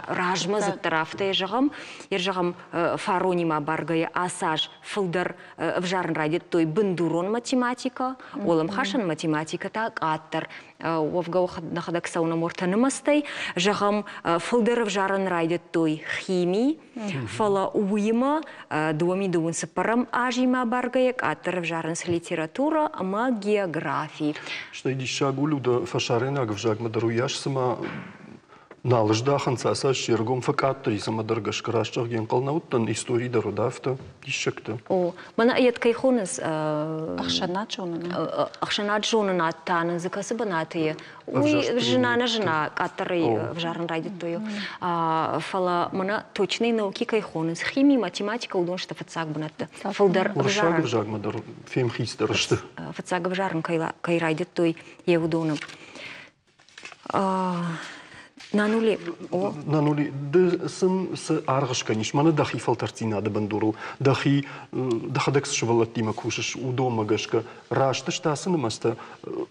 ражмы зыттарафты жағым. Ер жағым фаронима баргая асаж фылдар в жарын радит той бындурон математика, олым хашан математика так аттар. Овгау нахадак сауна мортанымастай, жағым фылдар в жарын радит той химии, фала уйма дуами дуын сыпарам ажима баргая аттар в жарын с литература, ама география. Что иди шагулю да фашарена гвжаг мадаруяш сама налыждахан саса шергом факаттри сама дыргаш крашчах ген калнауттан истории да родафта ишекта. О, мана ят кайхонес ахшанат жонын аттанын закасы банатые. Уй жена на жена, который в жарн райдит тою. Фала мана точные науки кайхонес химия, математика удон что фацаг банатта. Фалдар в жарн. Гвжаг мадар фем хистершты. Фацаг в жарн кай райдит той еудоном. Нанули. Нанули. Да сын с аргашканиш. Мана дахи фалтартина да бандуру. Дахи дахадекс швалатима кушаш удома гашка. Рашта штасы намаста.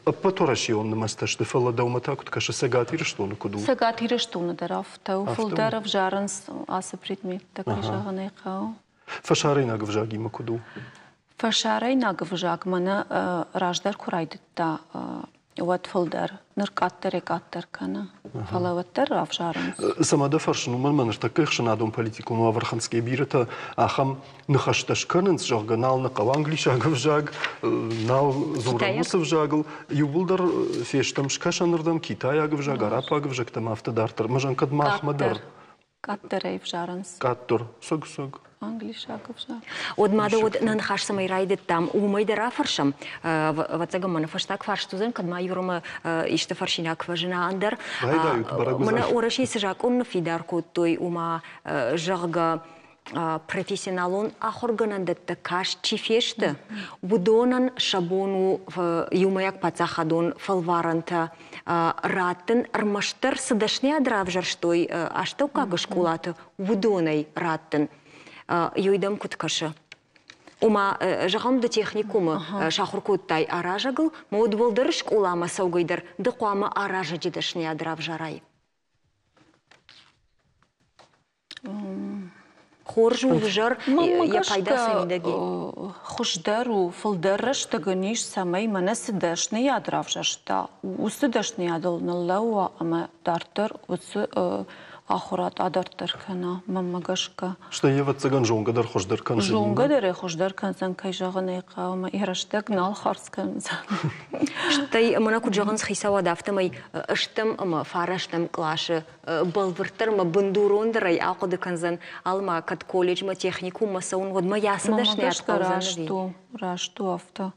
Патораши он намаста. Что фала да умата кут каша сагатира что на куду. Сагатира что на дарав. Тау фалдаров жаранс аса предмет. Так жаганай кау. Фашарина гвжаги ма куду. Фашарина гвжаг мана раждар курайдытта. Вот фолдер, ныркаттер экаттер кана, фалаваттер равжаран. Самада фаршну манманыр таких шанадом политику ну аварханские бирета, ахам нахашташ каненс жага нал на каванглиша гвжаг, нал зурабусов жагл, юбулдар фештам шкашанырдам Китая гвжаг, Арапа гвжаг там автодартер, мажан кадмах мадар. Каттер эйвжаранс. Каттер, сог. Англиша гвжаг. Одмада од нанхаш самай райдет там умайда рафаршам. Вацага мана фаштак фарштузен, кадма юрма иште фаршиняк важина андер. Мана ораши сжак он фидарко той ума жага профессионалон ахорганандетта каш чифеште. Будонан шабону юмаяк пацахадон фалваранта раттен армаштер садашне адравжар штой аштау кага шкулаты будонай раттен. Йойдам куткаша. Ума жағамды техникумы шахуркуттай аражагыл, мауд болдырыш улама саугайдар, дықуама аража жедашне адрав жарай. Хоржу вжар я пайда самидаги. Хушдару фылдырыш тагыниш самай мана сидашне адрав жашта. Усидашне адыл налауа ама дартыр усы ахурат адартыр кана мамагашка. Что я вот цаган жонгадар хождар кан. Жонгадар хождар кан зан кай жағын айқаумаираштак нал харскан зан. Штай мана куджаган схисава дафтамай ыштым ама фараштым клашы балвыртырма бындурондарай ақуды канзан алма кат колледжма техникума саун водма ясыдашне атқалзан. Рашту авто.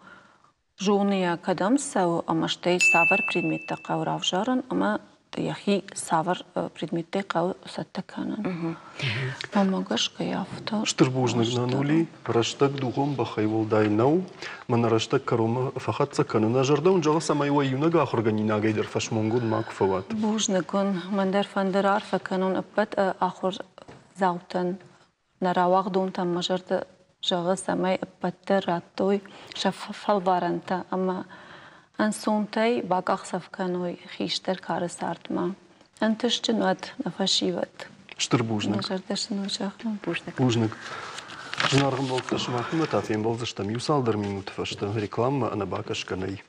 Жония кадам сау ама штай савар предметта қаурав жаран ама яхи савар предметте қау саттаканан. Мамагашка яфта. Штырбужныг нанули, раштак дугом бахайволдай нау, мана раштак карома фахатца канана жардаун жала самайва юнага ахорганина гайдер фашмонгун макфават. Бужныкон мандар фандар арфа канон аппат ахор заутан نراوغ دون تم مجرد جغس أما بتر عطوي شف فالبارنتا أما أنسونتي باقاق سفكانوي خيشتر كار سارت ما أنتش جنوات نفشيوت Штырбужник. مجردش نوشاخ Бужник. Жнаргын болып ташыма хыматафен болзыштам. Юсалдар минут фашты. Реклама ана бакашканай.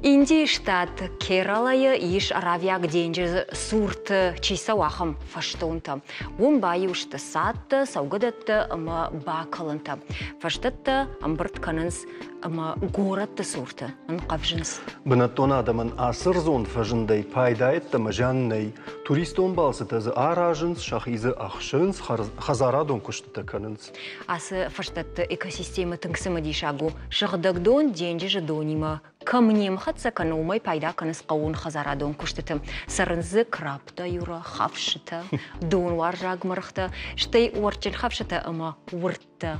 Индия штат Кералая иш аравяк деньги сурт чиса вахам фаштонта. Он баюшта сатта саугадатта ама бакаланта. Фаштатта амбрт кананс ама горатта сурта. Анқавжинс. Бынаттон адамын асыр зон фажындай пайдайетті мәжаннай. Туристон балсыты зы аражынс, шахизы ақшынс, хазарадон күштіті канынс. Асы фаштатта экосистема тыңсымы дишагу. Шағдагдон деньги жадонима. Камнем хатса канумай пайда каныс қауын хазарадон күштітім. Сарынзы крапта юра хавшыта, дон варжаг марыхта, штай уарчын хавшыта ама уртта.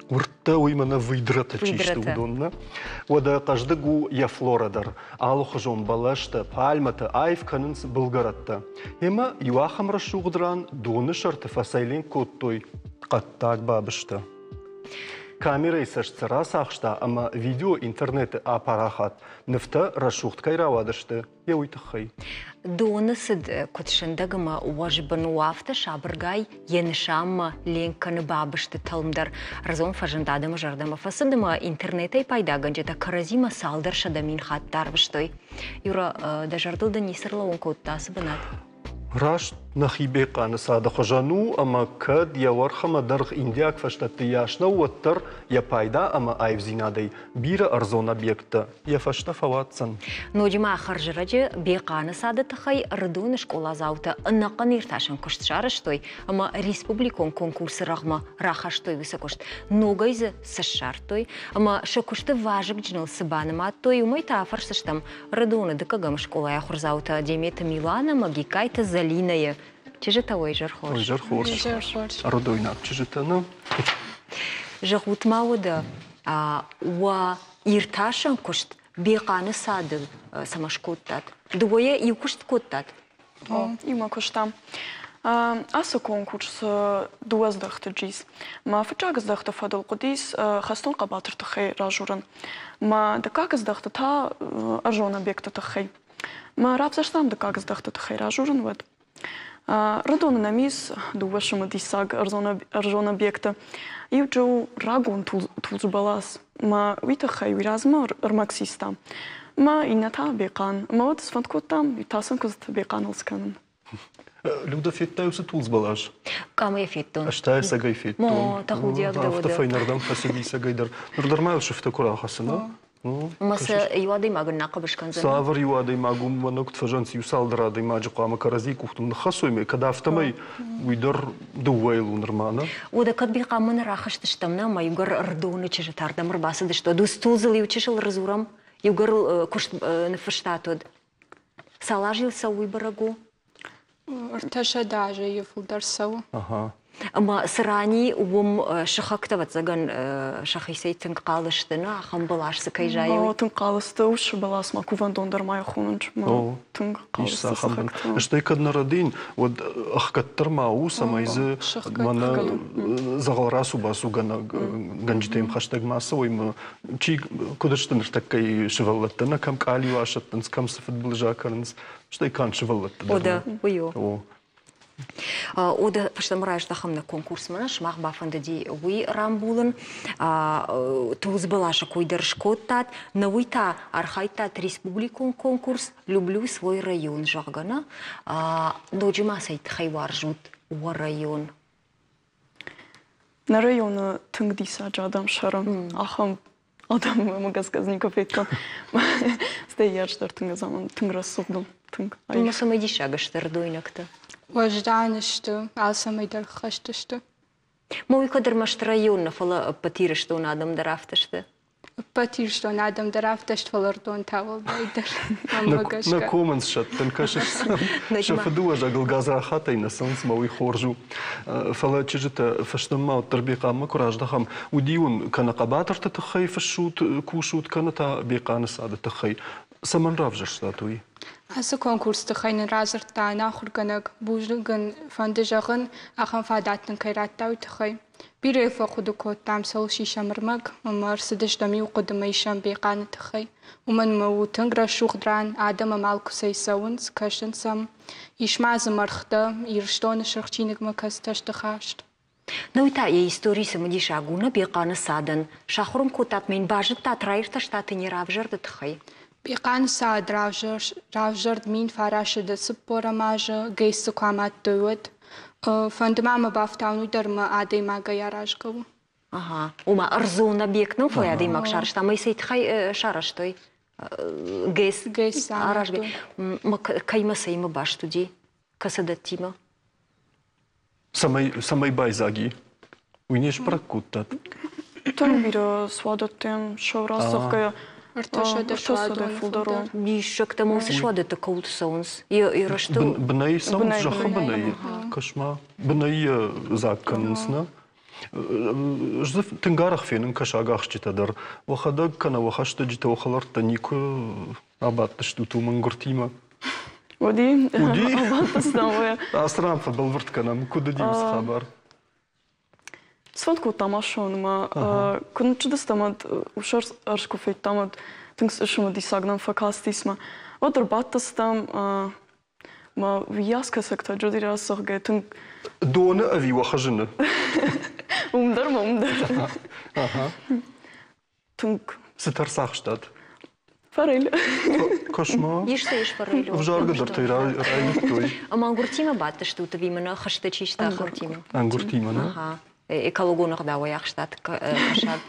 Уртта уймана выйдрата чишті удонна. Ода қаждыгу я Флорадар. Алу хыжон балашта, пальмата, айв канынс бұлгаратта. Ема юахам рашуғдран доны шарты фасайлен коттой. Қаттак бабышта. Камера исашцара сақшта, ама видео интернеті апарахат. Нефта рашуғткай равадышты. Я уйтықхай. Доны сыд күтшіндігіма уажбын уафта шабыргай енішамма ленканы бабышты талымдар. Разон фажындадымы жардымы фасыдымы интернетай пайда гынжета каразима салдар шадамин хаттар быштой. Юра, да жардылды несірлы он көттасы бінат. Раш нахибе қаны сады қожану, ама кад я вархама дарх индияк фаштатты яшна уаттар, я пайда, ама айв зинадай. Бира арзон объекта, я фашта фаватсан. Нодима ахаржыраджы беқаны сады тахай рыдуны школа заута ыннақын ирташын күшт шарыштой, ама республикон конкурсы рахма рахаштой высокошт. Ногайзы сашартой, ама шакушты важык джиныл сыбаныма той умайта афарсыштам рыдуны дыкагам школа яхурзаута демета Милана магикайта залиная. Чижета ой жархош. Ой жархош. Родойнак чижета, ну. Жахут мауда уа ирташан кушт беқаны сады самашкоттат. Дуая и кушт коттат. Има куштам. Асо конкурс дуаз дахты джиз. Ма фачагаз дахты фадал кудис хастон қабатыр тахай ражуран. Ма дакагаз дахты та аржон объекта тахай. Ма рабзаштам дакагаз дахты тахай ражуран вад. Радона на мис дуашама дисаг аржон объекта. И джо рагон тулз балас. Ма витахай виразма армаксистам. Ма ината беқан. Ма вот сванткотам и тасан козат беқан алсканан. Люда феттаюсы тулз балаш. Кама феттон. Аштая сагай феттон. Мо тахудиак да вода. Автофайнардан фасиди сагайдар. Нурдармайл шифта курахасына. Маса юадый магын нақабышканзана. Савар юадый магум манок тфажанс юсалдрадый маджику ама карази кухтум нахасуйме. Когда автомай уйдар дувайлу нормана. Ода кад беқамын рахаштыштамна ма югар рдоны чижетардам рбасыды что дус тулзыл ючишыл разурам. Югар кушт нафаштатод. Салажил сауй барагу. ارتشى داجة يفضل سوا. أما سراني وم شخكتبت زعن شخيسي تنقالشتنا خم بلاش سكاي جاي. ما تنقالستوش بلاس ما كوفان دوندر ما يخونج ما تنقالست سخكت. شتى كدنا ردين ود أخكتر ما أوسا ما إذا منا زغلراسو باسو جنجتهم خشتك ما سوي ما شيء كدرش تنرتكي شغلتنا كم كالي واشتنس كم سفد بلجاكرنس شتى كان شغلتنا. وده ويو. Ода паштамраеш дахамна конкурс мана шмах бафанда ди уи рамбулын туз балаша койдыршкоттат навыйта архайтат республикон конкурс люблю свой район жагана доджима сайт хайваржут уа район. На районы тыңдиса жадам шарам ахам адам магазказников еткан стояштар тыңгазаман тыңрасугдум тың. Масамай дишагаштар дойнакта. وجدانشتو عالسمي در خشتشتو موي قدر مشت رayonна фала патиршто надам драфташта патиршто надам драфташт фалардон тавал байдар на комментс шат тенкашеш шафдуа жагл газрахатай на санс мои хоржу фала чижета фаштамма тарбиqa ма кураждахам удиун кана қабатарта тахай фашут кушут кана та биqаны сада тахай саман равжаш статуи Also Konkurs te gaan razer ta na khurganak bujgan fandejagan ahan fadatn kairat uit te bire fakhud ko tam sol shishamrmak mar sidish dami qudmay sham biqan te ومن موتن رشوخ دران آدم مالك سيسونس كشن سم يشماز مرخدا يرشتون شرخشينك مكس تشتخاشت نويتا يا истории самодиша агуна беканы садан шахрум кутат мен бажит та траирта штаты не равжер дтхай بيقان ساد راوجر مين فراش د سپورا ماجه گيس قامات دوت فندما ما بافتاونو درما ادي ما گياراج کو ага ума арзуна бекнын фояды макшар шта май сейт хай шараштой гейс аражге кайма сейма баш туди касадатима самай байзаги уйнеш пракуттат Тон биро свадатем шоврасовка арташа да фулдаро бишок там усы швадата колд соунс и рашто бнай сам жаха бнай кашма бнай заккансна жзеф тенгарах фенен кашагах читадар вахада кана вахашта жита вахалар танику абатта штуту мангуртима Оди абатта снова асрамфа балварт канам куда димс хабар Свадку тамашон ма kun чудестамат ушар аршкофей тамат тингс шума дисагнам факастисма отер баттастам ма вияска секта жодира сорге тинг Дона ави вахажина умдар тинг сетар сахштат фарел кошма иш фарел в жарга дартой рай мангуртима батта штута вимана хаштачишта хуртима ангуртима на ага экологонық дауы яқштат кашад.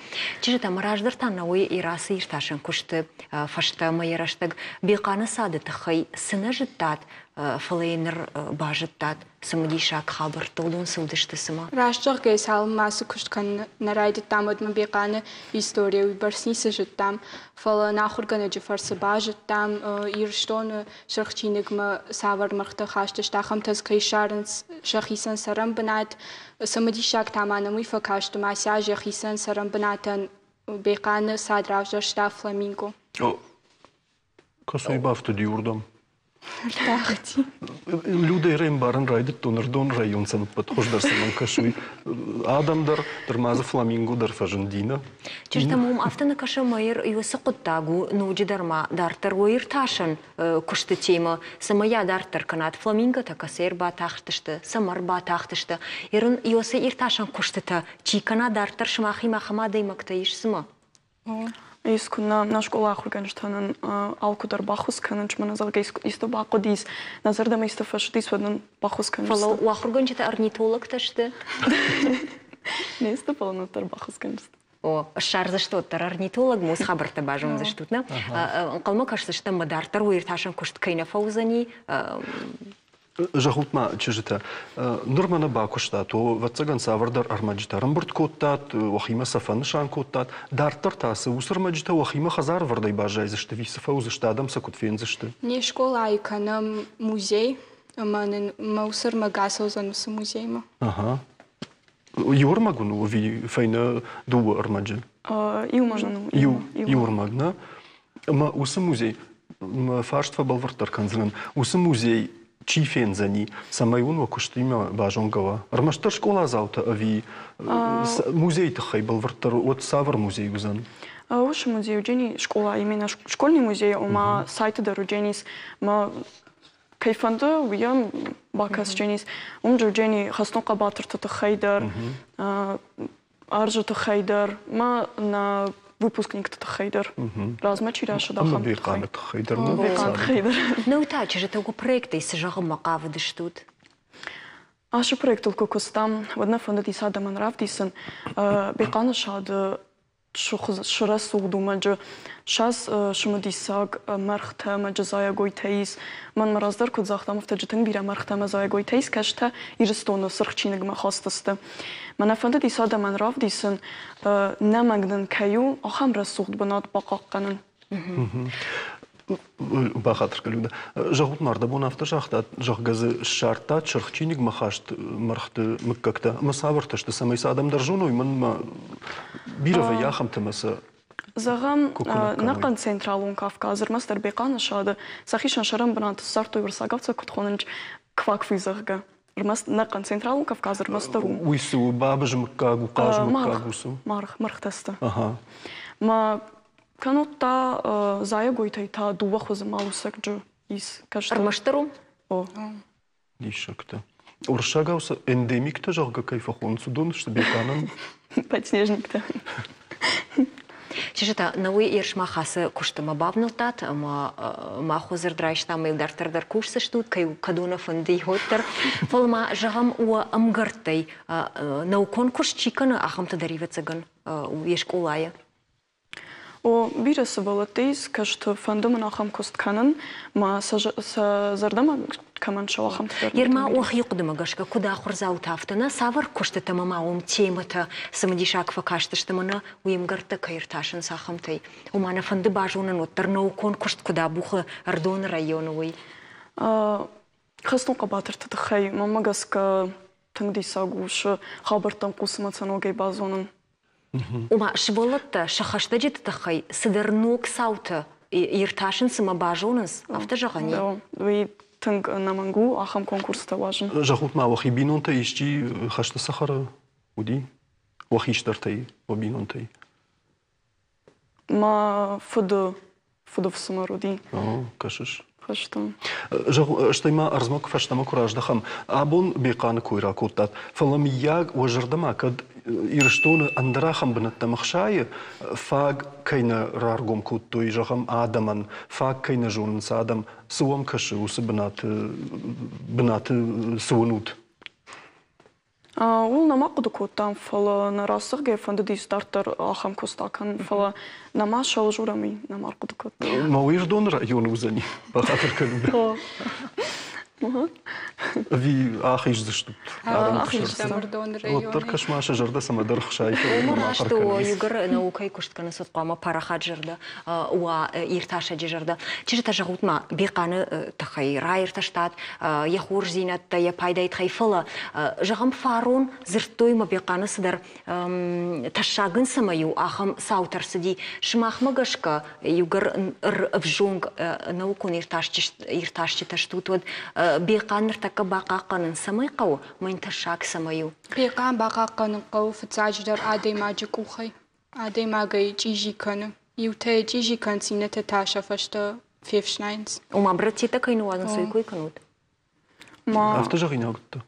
Чижі там раждыртан науы ирасы ирташын күшті фашта майыраштаг бейқаны сады тұқай сына жыттат фалайныр бажыттат самадишак хабар толдун сылдышты сыма. Раштық гейс алым масы күшткан нарайды тамадмы бейқаны история уйбарснисы жыттам фала нахурганы жифарсы бажыттам ирштоны шырхчинігмы савар мұрқты хаштыштақым таз кайшарын шахисан сарам бінат самадишак таманы муйфа кашты мася жахисан сарам бінатын бейқаны садравжар шта фламинго. Касой бафты диурдам. Тахти. Люди рембарен райдет тонердон район сам подхождарсам кашуй. Адамдар дермаза фламинго дар фажендина. Чертамум автана каша майыр юсы куттагу нуджи дарма дартар уйр ташан кушты тема самая дартар канат фламинго та касер ба тахтышты самар ба тахтышты. Ирын юсы ир ташан куштыта чикана дартар шмахи махама даймакта ишсма. Искуна на школах организован алкудар бахусканын чмана залга исто бакодис назарда исто фашдис воден бахусканын. Фало уахурганчата орнитолог ташты. Не исто полнотар бахусканын. О, шар за что тар орнитолог мус хабарта бажун за штутна. Калма кажется, что мадартар уир ташан кушт кайна фаузани. Жахултма чижита нурмана бакушта то вацаган савардар армаджита рамбурт коттат вахима сафан шан коттат дартар тасы усармаджита вахима хазар вардай бажай зашты виса фауза штадам сакутфен зашты Не школа айкана музей манен маусар магасо занус музейма. Ага. Юрмагуну ви файна ду армаджи. Юмажну. Юрмагна. Ма уса музей фарштва балвартар канзран уса музей Чифензани, самайун вакуштима бажонгава. Армаштар школа заута ави музей тахай балвартар от савар музей узан. Уж музей учени школа именно школьный музей, ума сайты дороженис, ма кайфанду виям бакас женис, учени хаснока батер тахайдар, аржа тахайдар, ма на выпускник Тахайдар. Размачи раша дахам. Бейқан Тахайдар. Бейқан Тахайдар. Ну та, че же того проекта из жагом макавы штут. Аша проект только костам. Водна фонда диса даман равдисен. Бейқан шад шурас сугду маджа. Шас шумадисаг мархта маджа зая гойтейс. Ман мараздар код захтам втаджитен бира мархта ма зая гойтейс кашта ирстоно сырхчинег ма хастасты. من فهمت دیساده من رفت دیسن نمگدن کیو آخام رسوخت بنات باقاقنن. بخاطر كلودا جاهوت مردا بون افتر جاخت جاغز شرطات شرخچينيك مخاشت مرخت مككتا مصابرتش تسمي سادم درجونو من ما بيرو يا خمت مسا Зағам нақын централун Кавказыр мастер беқаны шады. Сахишан шарам бананты сартой варсагавца кутхонынч квак физарга. Рмаст нақын централун Кавказыр мастеру. Уйсу, бабыжы мыккагу, кажы мыккагусу. Мархтасты. Ага. Ма канутта зая гойтай та дува хозы малусак джо из кажта. Армаштеру? О. Дишакта. Уршагауса эндемикта жағға кайфахонцу донышты беканын. Подснежник-то. Чижета, науи ершмахасы куштыма бабнутат, ма хозыр драйштам илдартардар кушсы штут, кадуна фынды хоттар. Фалма жағам уа амгартай, наукон куш чиканы ахамты даривацаган ешкулая. О бирасы балатейс, кашты фандымын ахам кустканын, ма зардама каман шалахам твердый. Ерма ох юқдыма гашка, куда хурзау тафтана, савар кушты тамама темата, самадишак факашты штамана, уемгарта кайрташын сахамтай. Умана фанды бажуна ноттар наукон кушт куда буха ардон районовый. Хастон қабатырты тахай, мамагаска тыңди сагушы, хабартан кусымацаногай базонын. Ума шыболатта шахашта жеті тахай, сыдарнук сауты, ирташын сыма бажоныз, авто жағани. Да, вы тынг намангу, ахам конкурста важен. Жағут ма вахи бинонта ишчи хашта сахара уди? Вахиштартай вабинонтай? Ма фуду в самаруди. О, кашыш. Хаштам. Штайма арзмак фаштама кураждахам. Абон беканы куйра куттат. Фалам яг важардама, кад ирштоны андрахам бынатта махшайы, фаг кайна раргом куттой жахам адаман, фаг кайна жонын садам, суам кашы усы бынаты суынут. Ул нама куду куттам, фала на расырге фанды ди стартер ахам кустакан, фала нама шал журами, нама куду куттам. Мауиш дон район узани, бахатыр калюбе. Ви ахиш заштут. Ахиш тамырдон районы. Вот только шмаша жарда самадар хшайка. Что югар наукай куштканы сотқама парахат жарда, уа ирташа жарда. Чижета жағутма беканы тахай райырташтат, яхур зинатта, я пайдайт хайфала. Жағам фарон зыртойма беканы сыдар ташагын самаю ахам саутарсыди. Шмахмагашка югар вжонг наукун ирташчы таштутвад. Беканыр така бақаққанын самай қау, мән ташак самаю. Бекан бақаққанын қау фыцаждар адей маджы кухай. Адей магай чижи каны. Юте чижи кан синете таша фашта февшнайнс. Ума братита кайну азан суйкуй канут. Авто жағын ағытты.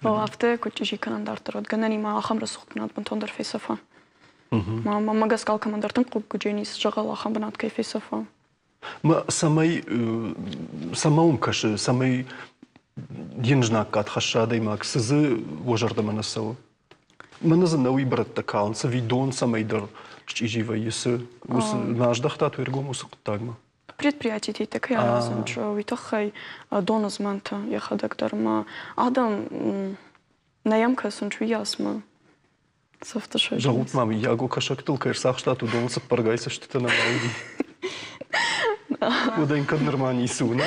Авто кучижи канандартыр. Ганани ма ахам расуқпынат бантондар фейсафа. Мамага скал командартын қуп гудженис жағал ахам банат кай фейсафа. Ма самай самаум кашы, самай денжнак кат хашадай мак сызы вожарда манасау. Маназы науи братта каунса видон самайдар чижива есі наждахта туергом усықтагма. Предприятие так я разум, что витахай доназманта яхадактар ма адам наямка сунчу ясма. Софташай. Жағут мами яго кашактыл кайрсақ штату донысып паргайса штыта на мауди. Удаин кад нормани суна.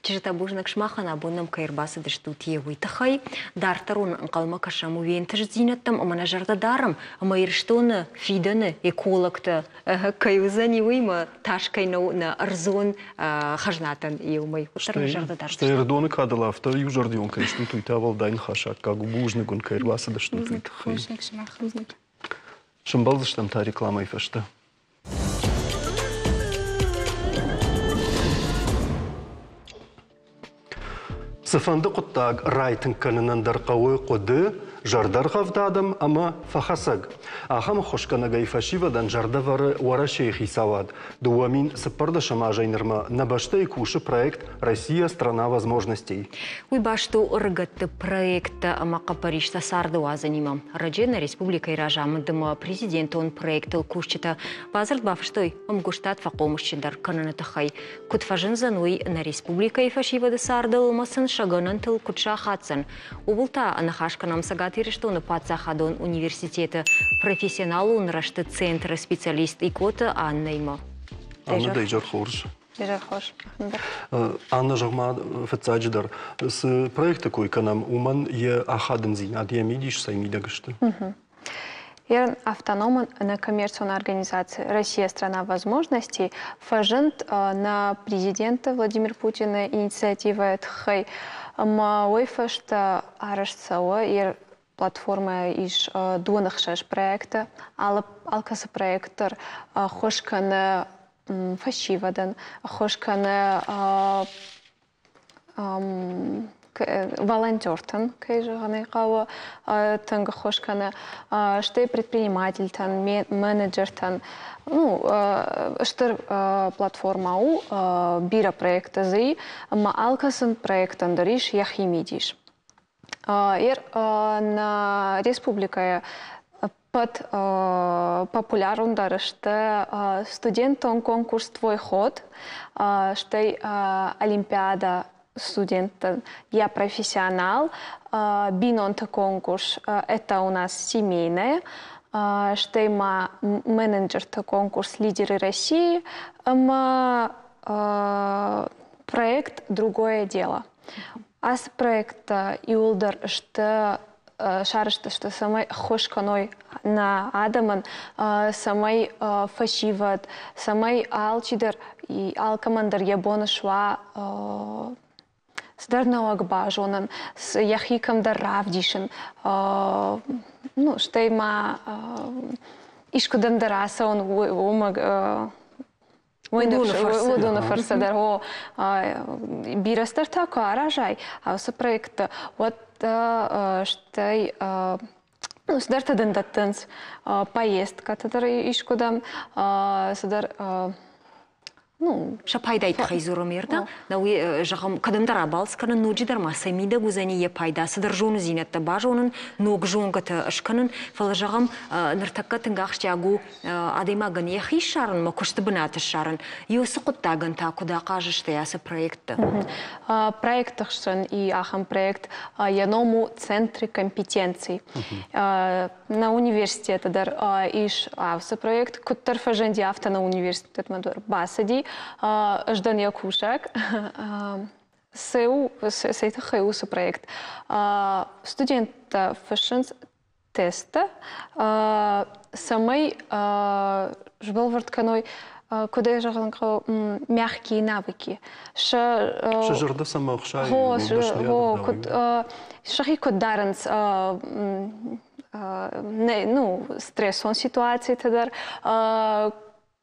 Чижета бужнак шмахана буннам кайрбасы дыштут евуй тахай. Дартарун қалма кашаму вентаж зинаттам, амана жарда дарам, ама ирштоны, фиданы, экологты, кайузан евуйма ташкай на арзон хажнатан евумай. Что ирдоны кадала, авто ю жардион кайштуту и тавал дайн хашак, кагу бужнагун кайрбасы дыштуту и тахай. Шамбал заштам та реклама и фашта. Сыфанды құттаг райтын канынан дарқауы қоды жардар ғавдадым, ама фахасаг. Ахам хошкана гайфашивадан жардавары уара шейхи савад. Дуамин сыппарда шама жайнырма на башта и куши проект «Россия – страна возможностей». Уй башту рыгатты проекта амақа Парижта сардуа занимам. Раджена республика иражамындыма президент он проектыл кушчета. Базард бафштой амгуштат фақомышчидар канана тахай. Кутфажын зануй на республика и фашивады сардылмасын шаганан тыл кутша хатсан. Убулта анахашканам сагат Ирештоны Пацахадон университеты профессионал унрашты центр специалист икота Аннайма. Анна дайджар хорш. Дайджар хорш. Анна жагма фацадждар. С проекта кой канам уман е ахаден зин, ад я мидиш саймида гышты. Ерн автономен некоммерционная организация «Россия – страна возможностей» фажент на президента Владимира Путина инициатива «Тхай» ма уйфашта арашцауа ер платформа иш дуанах шаш проекта, алкасы проектор хошканы фашивадан, хошканы волонтертан, кайжаганы кава танга хошканы, штей предпринимательтан, менеджертан, штыр платформа у бира проекта зы, ма алкасын проектан дариш яхимидиш. На республика под популярун дарышты студентон конкурс «Твой ход», штей олимпиада студента «Я профессионал», бинонта конкурс «Это у нас семейное», штей ма менеджер-то конкурс «Лидеры России», ма проект «Другое дело». Ас проекта юлдар, что шарышты, что самой хошканой на адаман, самой фашиват, самой алчидер и алкомандер ябона шва с дарнауак бажонан, с яхиком дар равдишен, что има ишкудан дараса он умаг Удуна фарсадар о бирастар тако аражай, а с проекта вот штай сдарта дендатенс поездка, татар ишкудам садар шапайдай тхайзуру мерда, да уи жагам кадамдар абалсканы нуджидар масамида гузани е пайда садаржону зинетта бажонын ногжонгата ашканын фала жагам ныртакка тынгахштягу адаймаган яхишарын макушты бынатышарын юсы куттаган такуда кажышты ясы проектты. Проектахшын и ахам проект яному центре компетенций. На университете дар иш авсы проект куттар фаженди авто на университет мадур басади ждан якушак сейта хайусы проект студента фашинс теста самой жбалвартканой куда жаганка мягкие навыки шажырда самохшай шахи кодаранс стрессон ситуации тадар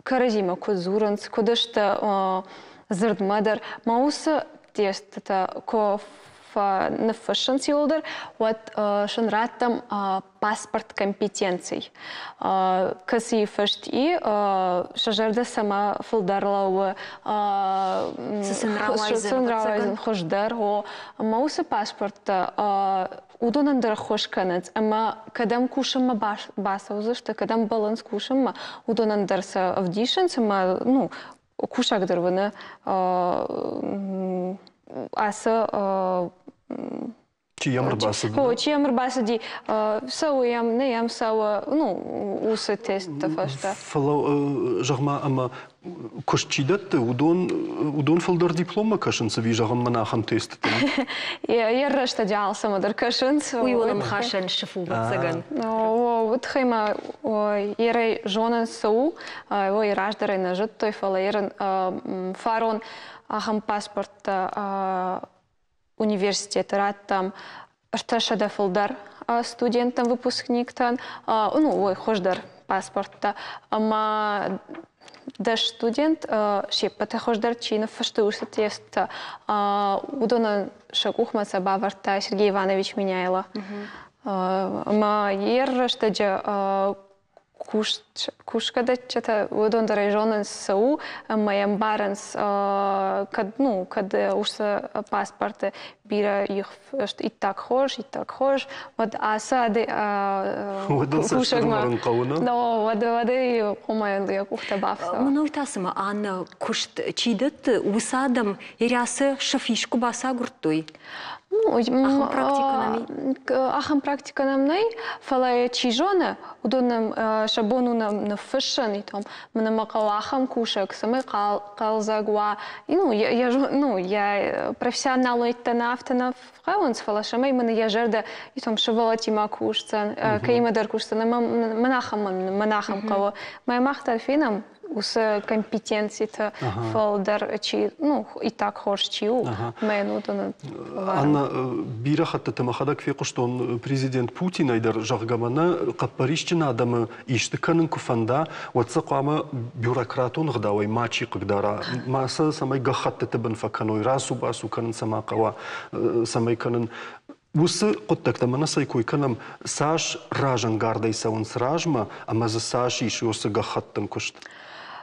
каразима козуранс кудашта зардмадар мауса тестата ко на фашинс юлдар вот шанратам паспорт компетенций каси фашт и шажарда сама фулдарлау сынрауайзен хождар о мауса паспорта удонандар хошканец, ама кадам кушама басауза, что кадам баланс кушама удонандарса авдишенц, ама кушагдырвана аса Чиямр басади. Чиямр басади. Сау ям, не ям сау, усы теста фашта. Фала жагма ама кушчидат удон фалдар диплома кашынсы ви жагам манахам тесттен. Я рашта диал самадар кашынс. Уйолам хашан шифу бацаган. Вот хайма ерай жонан сау, ой раждарай нажат той фала еран фарон ахам паспорт университет раттам шташада фулдар студентам выпускниктан хождар паспорта ама даш студент шеппата хождар чинов фаштуса теста удона шакухмаца баварта Сергей Иванович Меняйло ама ер штаджа кушкада чата удондар жонан сау маям баранс кад уса паспорта бира их и так хож вот асаде кушагма но воды комаен я кухта бафса мунойтасыма ан кушт чидат усадам ирясы шафишку баса гуртуй Ахам практиканамнай, фалая чижона, удонам шабонунам на фэшн, и там мне макалахам кушак, самый калзагуа. И я профессионал айтанафтанав хаванс фалашамай мне я жерда и там шавалати макушцан, каймадар кушцан, манахам кого. Моя махтарфинам ус компетенции-то фалдар чи, и так хош чиу, мэну то. Анна бирахатта тамахадак фи куштон президент Путин айдар жагамана капарищина адамы иштиканын куфанда ватсакама бюрократун гдавай мачи кыгдара маса самай гахатта табын факаной расу басу канын самакава самай канын Усы коттакта мана сайкой канам саш ражан гардай саун сражма, ама за саш иши усы гахаттын кушт.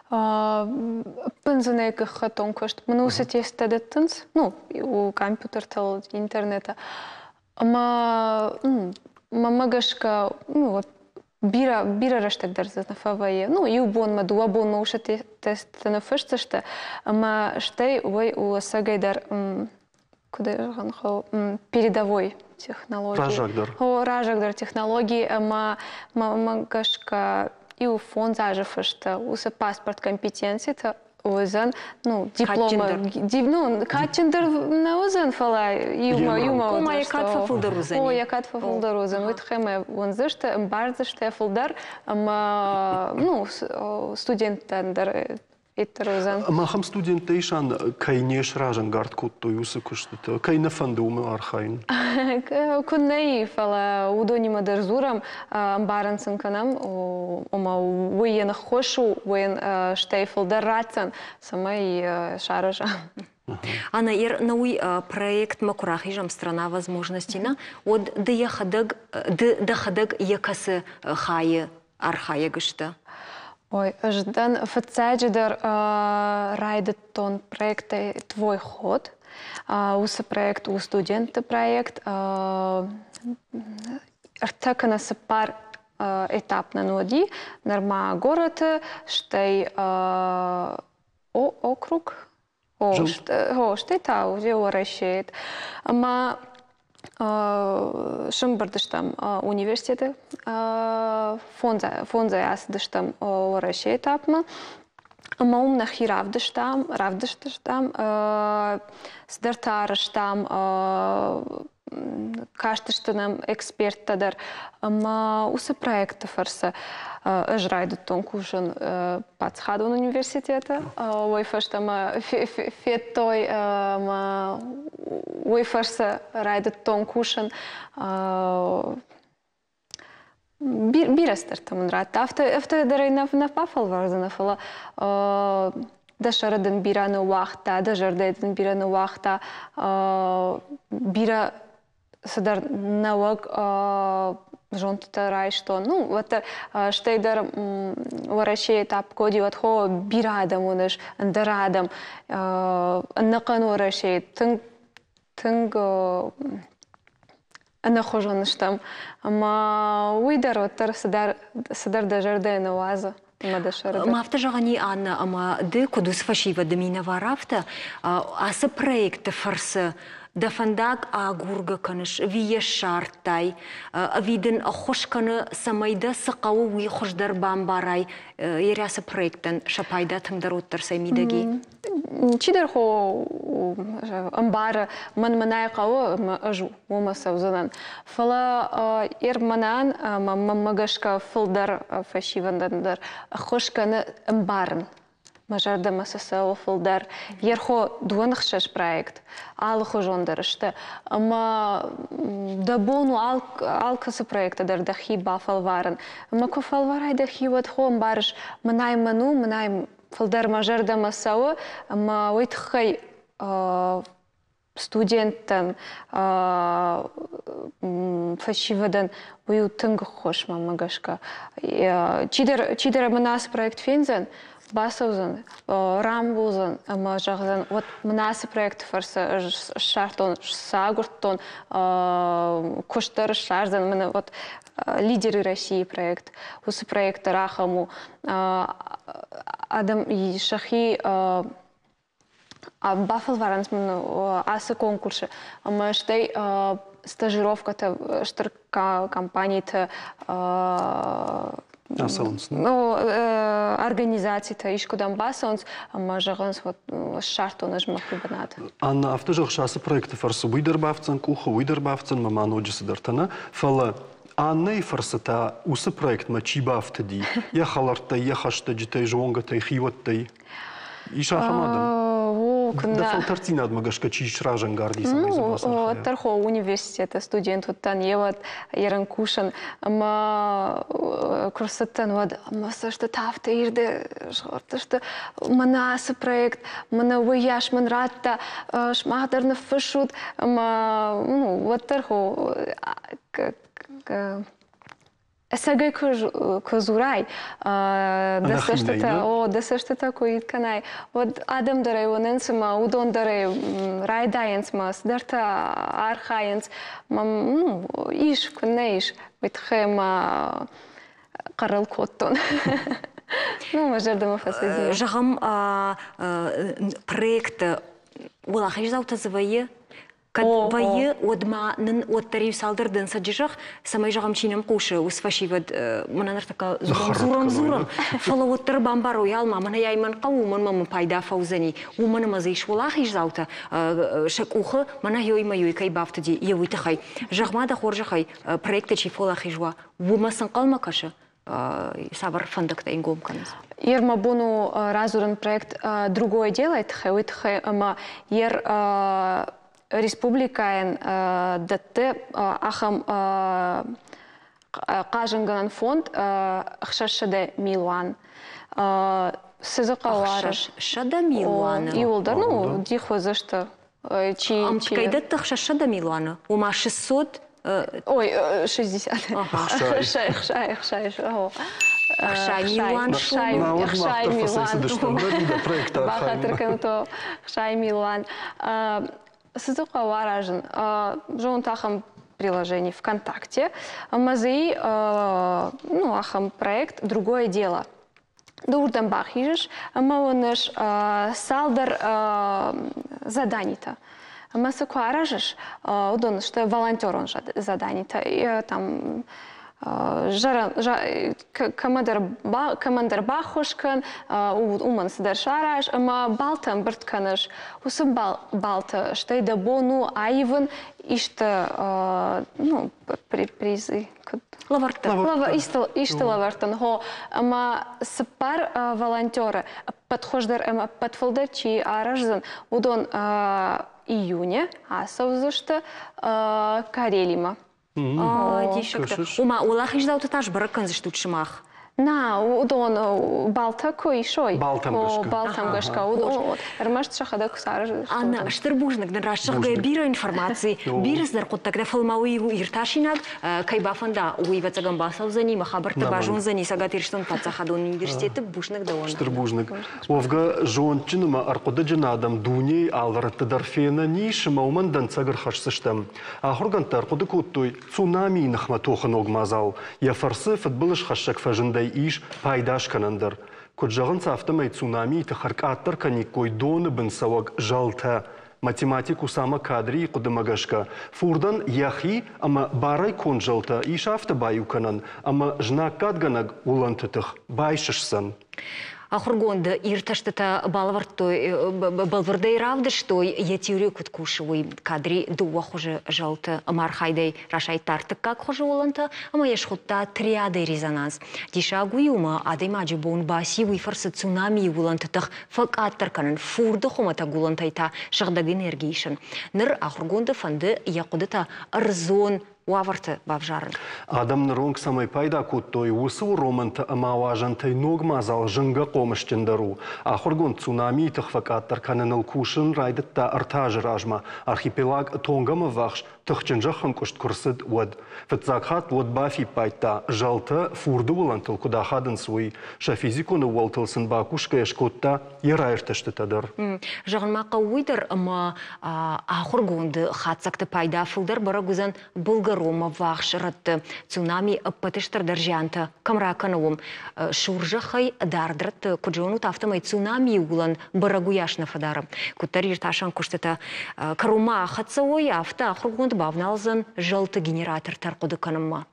Пензане гахаттын кушт. Мана тестедеттенс, у компьютер интернета. Ама магашка, бира раштак дарзат на фавае. Юбон ма дуабон ма уша тест на фэшташта, ама штай уай у сагайдар передовой технологии. Ражагдар технологии, магашка и у фонд зажившта, у паспорт компетенции, то узен, диплома, катчендер на узен фала, юма. Кума якат фафулдарузен. О, якат фафулдарузен. Вот хэме вон зашта, барзашта фулдар, студент-тендер. Махам студентейшан кайнеш ражан гард кутто юсы куштыты. Кайна фандумы архайн. Кунней фала удонима дерзурам барансен канам, ома уен хошу, уен штейфл даррацен, самай шаража. Анна, науи проект макурахижам страна возможностей, от дахадыг якасы хае архая гышта. Ой, ждан фацаджидер райдет тон проекта «Твой ход». Уса проект, у студента проект. Артакана сапар этап на ноди. Норма город, штей округ. Штей тау, где уращает. Ама Шымбырдыштам университеті фонза ясыдыштам ораши этапма. Ама умнах и равдыштам, сдартарыштам, каштыштынам эксперттадар. Ама усы проекты фарса ыжрайды тонкушын пацхадун университеті. Ойфаштама феттой ойфарса райды тонкушын бирастыртамын рат. Автодарай на пафал варзана фала дашарадын бираны уақта, дажардайдын бираны уақта, бира садар навак жонтата райштон. Вот штейдер вараши этап коди вот хо бирадам унаш андарадам накан вараши тынг анахожаныштам. Ама уйдар оттар садар дажардай наваза. Мафта жағани Анна, ама ды кудус фашива дымина варафта, асы проекты фарсы да фандак агурга каныш вие шартай, виден хошканы самайда сақауы уи хошдар бамбарай, ерясы проекттен шапайда тыңдар оттар саймидаги. Чидер хо амбара манай қауы ажу умаса узанан. Фала манан магашка фылдар фашивандандар хошканы амбарын. Мажарда масасау фылдар. Ерхо дуанықшаш проект. Алықы жондарышты. Ама дабону алқысы проекттадар дахи бафалварын. Ама кофалварай дахи вот хо амбарыш манай ману, манай фылдар мажарда масауы. Ама ойтықай студенттан фашивадан ую тыңғы хош мамагашка. Чидер манас проект фензен. Басаузан, рамбузан, ама жағзан, вот мнасы проект фарса шартон, сагуртон, куштар шарзан, мына вот лидеры России проект, усы проекта рахаму, адам и шахи Бафл варанс асы конкурсы. Ама штай стажировката штыр компанията организацията ишкодан басонс, ама жағынс шартона жмахлубанат. Анна автожық шасы проекты фарсы уйдербавцын, куха уйдербавцын, маман оджысы дартана, фала Анна и фарсата усы проект ма чибавтыди, я халартай, я хашта житай, жоңгатай, хиваттай. Иша хамадам. Да фалтартина адмагашка чиш ражен гардисан. Тархо университета студент оттан еват яранкушан, ама курсаттан вад, ама също тафта ирде, шорта, манаса проект, мана уяш, ман ратта, шмахтар на фашут, ама, вот тархо, Сега козурай, да същата кои канай. От Адам дарай воненсма, удон дарай райдаенсма, сдарта архаенс, мам иш конеиш, витхема карал коттон. Ну, мажер да ма фасади. Жагам проект улахиш заутазвае. Вайы одманын оттарив салдырдын саджижах, самай жағам чинам қушы, усфашивад, мананар така зурам. Фала оттар бамбар уялма, мана яйман қау, ман пайда фаузани. Умана мазыш улахиш заута, шак ухы, мана йой кай бафтади, евуйтахай. Жағма да хоржахай, проекта чи фолахишва, умасын қалма кашы. Савар фандакта ингомканыз. Ерма буну разуран проект другое делает, хай, ама ер республикаен датты ахам кажынган фонд хшашаде милуан. Сызықаларыш. Шада милуаны. Иолдар, ну, дихва зашта. Амкайдатты хшашада милуаны. Ума 600... Ой, 60. Хшай. Хшай Милан. Хшай Милан. Сызыққа варажын, жоғын тақым приложение ВКонтакте, мазы, ахам проект «Другое дело». Дурдан бахижиш, мауныш салдар заданита. Масы куаражиш, удон, что волонтер он заданита, там... Командир бахушкан, уман сидар шараш, ама балтан біртканыш, усы балта, штай да бону айвын, ишті, призы. Ишті лавартан, ама сыпар волонтеры, подхождар, ама подфолдар, чи аражзан, удон июне, асавзышты Карелима. Ума улахиш заута таш баракан зашту чимах. На, удон балта кой шой. Балтам гашка. Удон. Армаш шахада кусар. Анна, штырбужнак на рашага бира информации. Бирас даркот тогда фалмауи ирташинак, кайбафанда уивацагам басавзани, махабарта бажунзани, сагатирштон пацахадон университеты бушнак даон. Штырбужнак. Овга жончинума аркодажинадам дуни алраты дарфена нишима умандан цагархашсыштам. Ахурганта аркоды куттой цунами нахматохан огмазал. Я фарсы футболыш хашак фажиндай иш пайдаш канандар. Коджагын сафтамай цунами тахаркаттар каникой доны бенсавак жалта. Математику сама кадри кудымагашка. Фурдан яхи, ама барай кон жалта иш автабаю канан, ама жнаккадганаг улантытых байшышсан. Ахургонда ирташтата балвардай равда, что я теорию куткушевой кадри дуах уже жалта мархайдай рашай тартык как хуже уланта, ама ешхутта триады резонанс. Дишагу юма адай маджи бон баси вифарсы цунами улантатах факаттар канан фурда хумата гулантайта шагдаг энергишен. Ныр ахургонда фанды якудата арзон уаварты бавжарын. Адам нырунг самай пайда куттой усу романта амаважантай ногмазал жынга комыштендару. Ахургон цунами тахфакаттар кананал кушын райдатта артажы ражма. Архипелаг тонгама вахш тахченжахам кушт курсид вад. Фатзакхат вад бафи пайта жалта фурду улантыл кудахадын свой шафизику на уалтылсын бакушка эшкотта ерайрташты тадар. Жағынмаққа уйдыр, ама ахургонды хатсакты пайда фылдар бара гузан Булгарома вахшыратты цунами патыштыр даржанты камракануым шуржахай дардрат куджону тафтамай цунами улан бара гуяшна фадара. Куттар ирташан куштата карума хатса ой афта ахургонды бавналзан жалты генератор тарқуды канымма.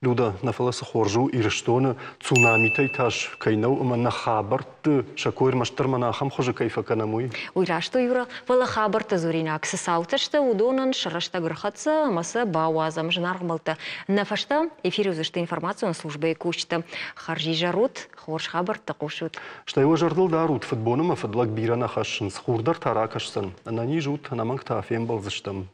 Люда на фаласа хоржу ирштона цунамитай таш кайнау ама на хабарты шакойр маштарманахам хожа кайфа канамуй. Уйрашто юра вала хабарты зуринак сауташта удонан шарашта грхатса маса бауазам жнаргмалта. Нафашта эфир үзышты информацию службы кучта харжи жарут хорш хабарты кушут. Шта его жардыл дарут футбоном фадлак бира нахашын схурдар таракашсан. Анани жут намангта фембал заштам.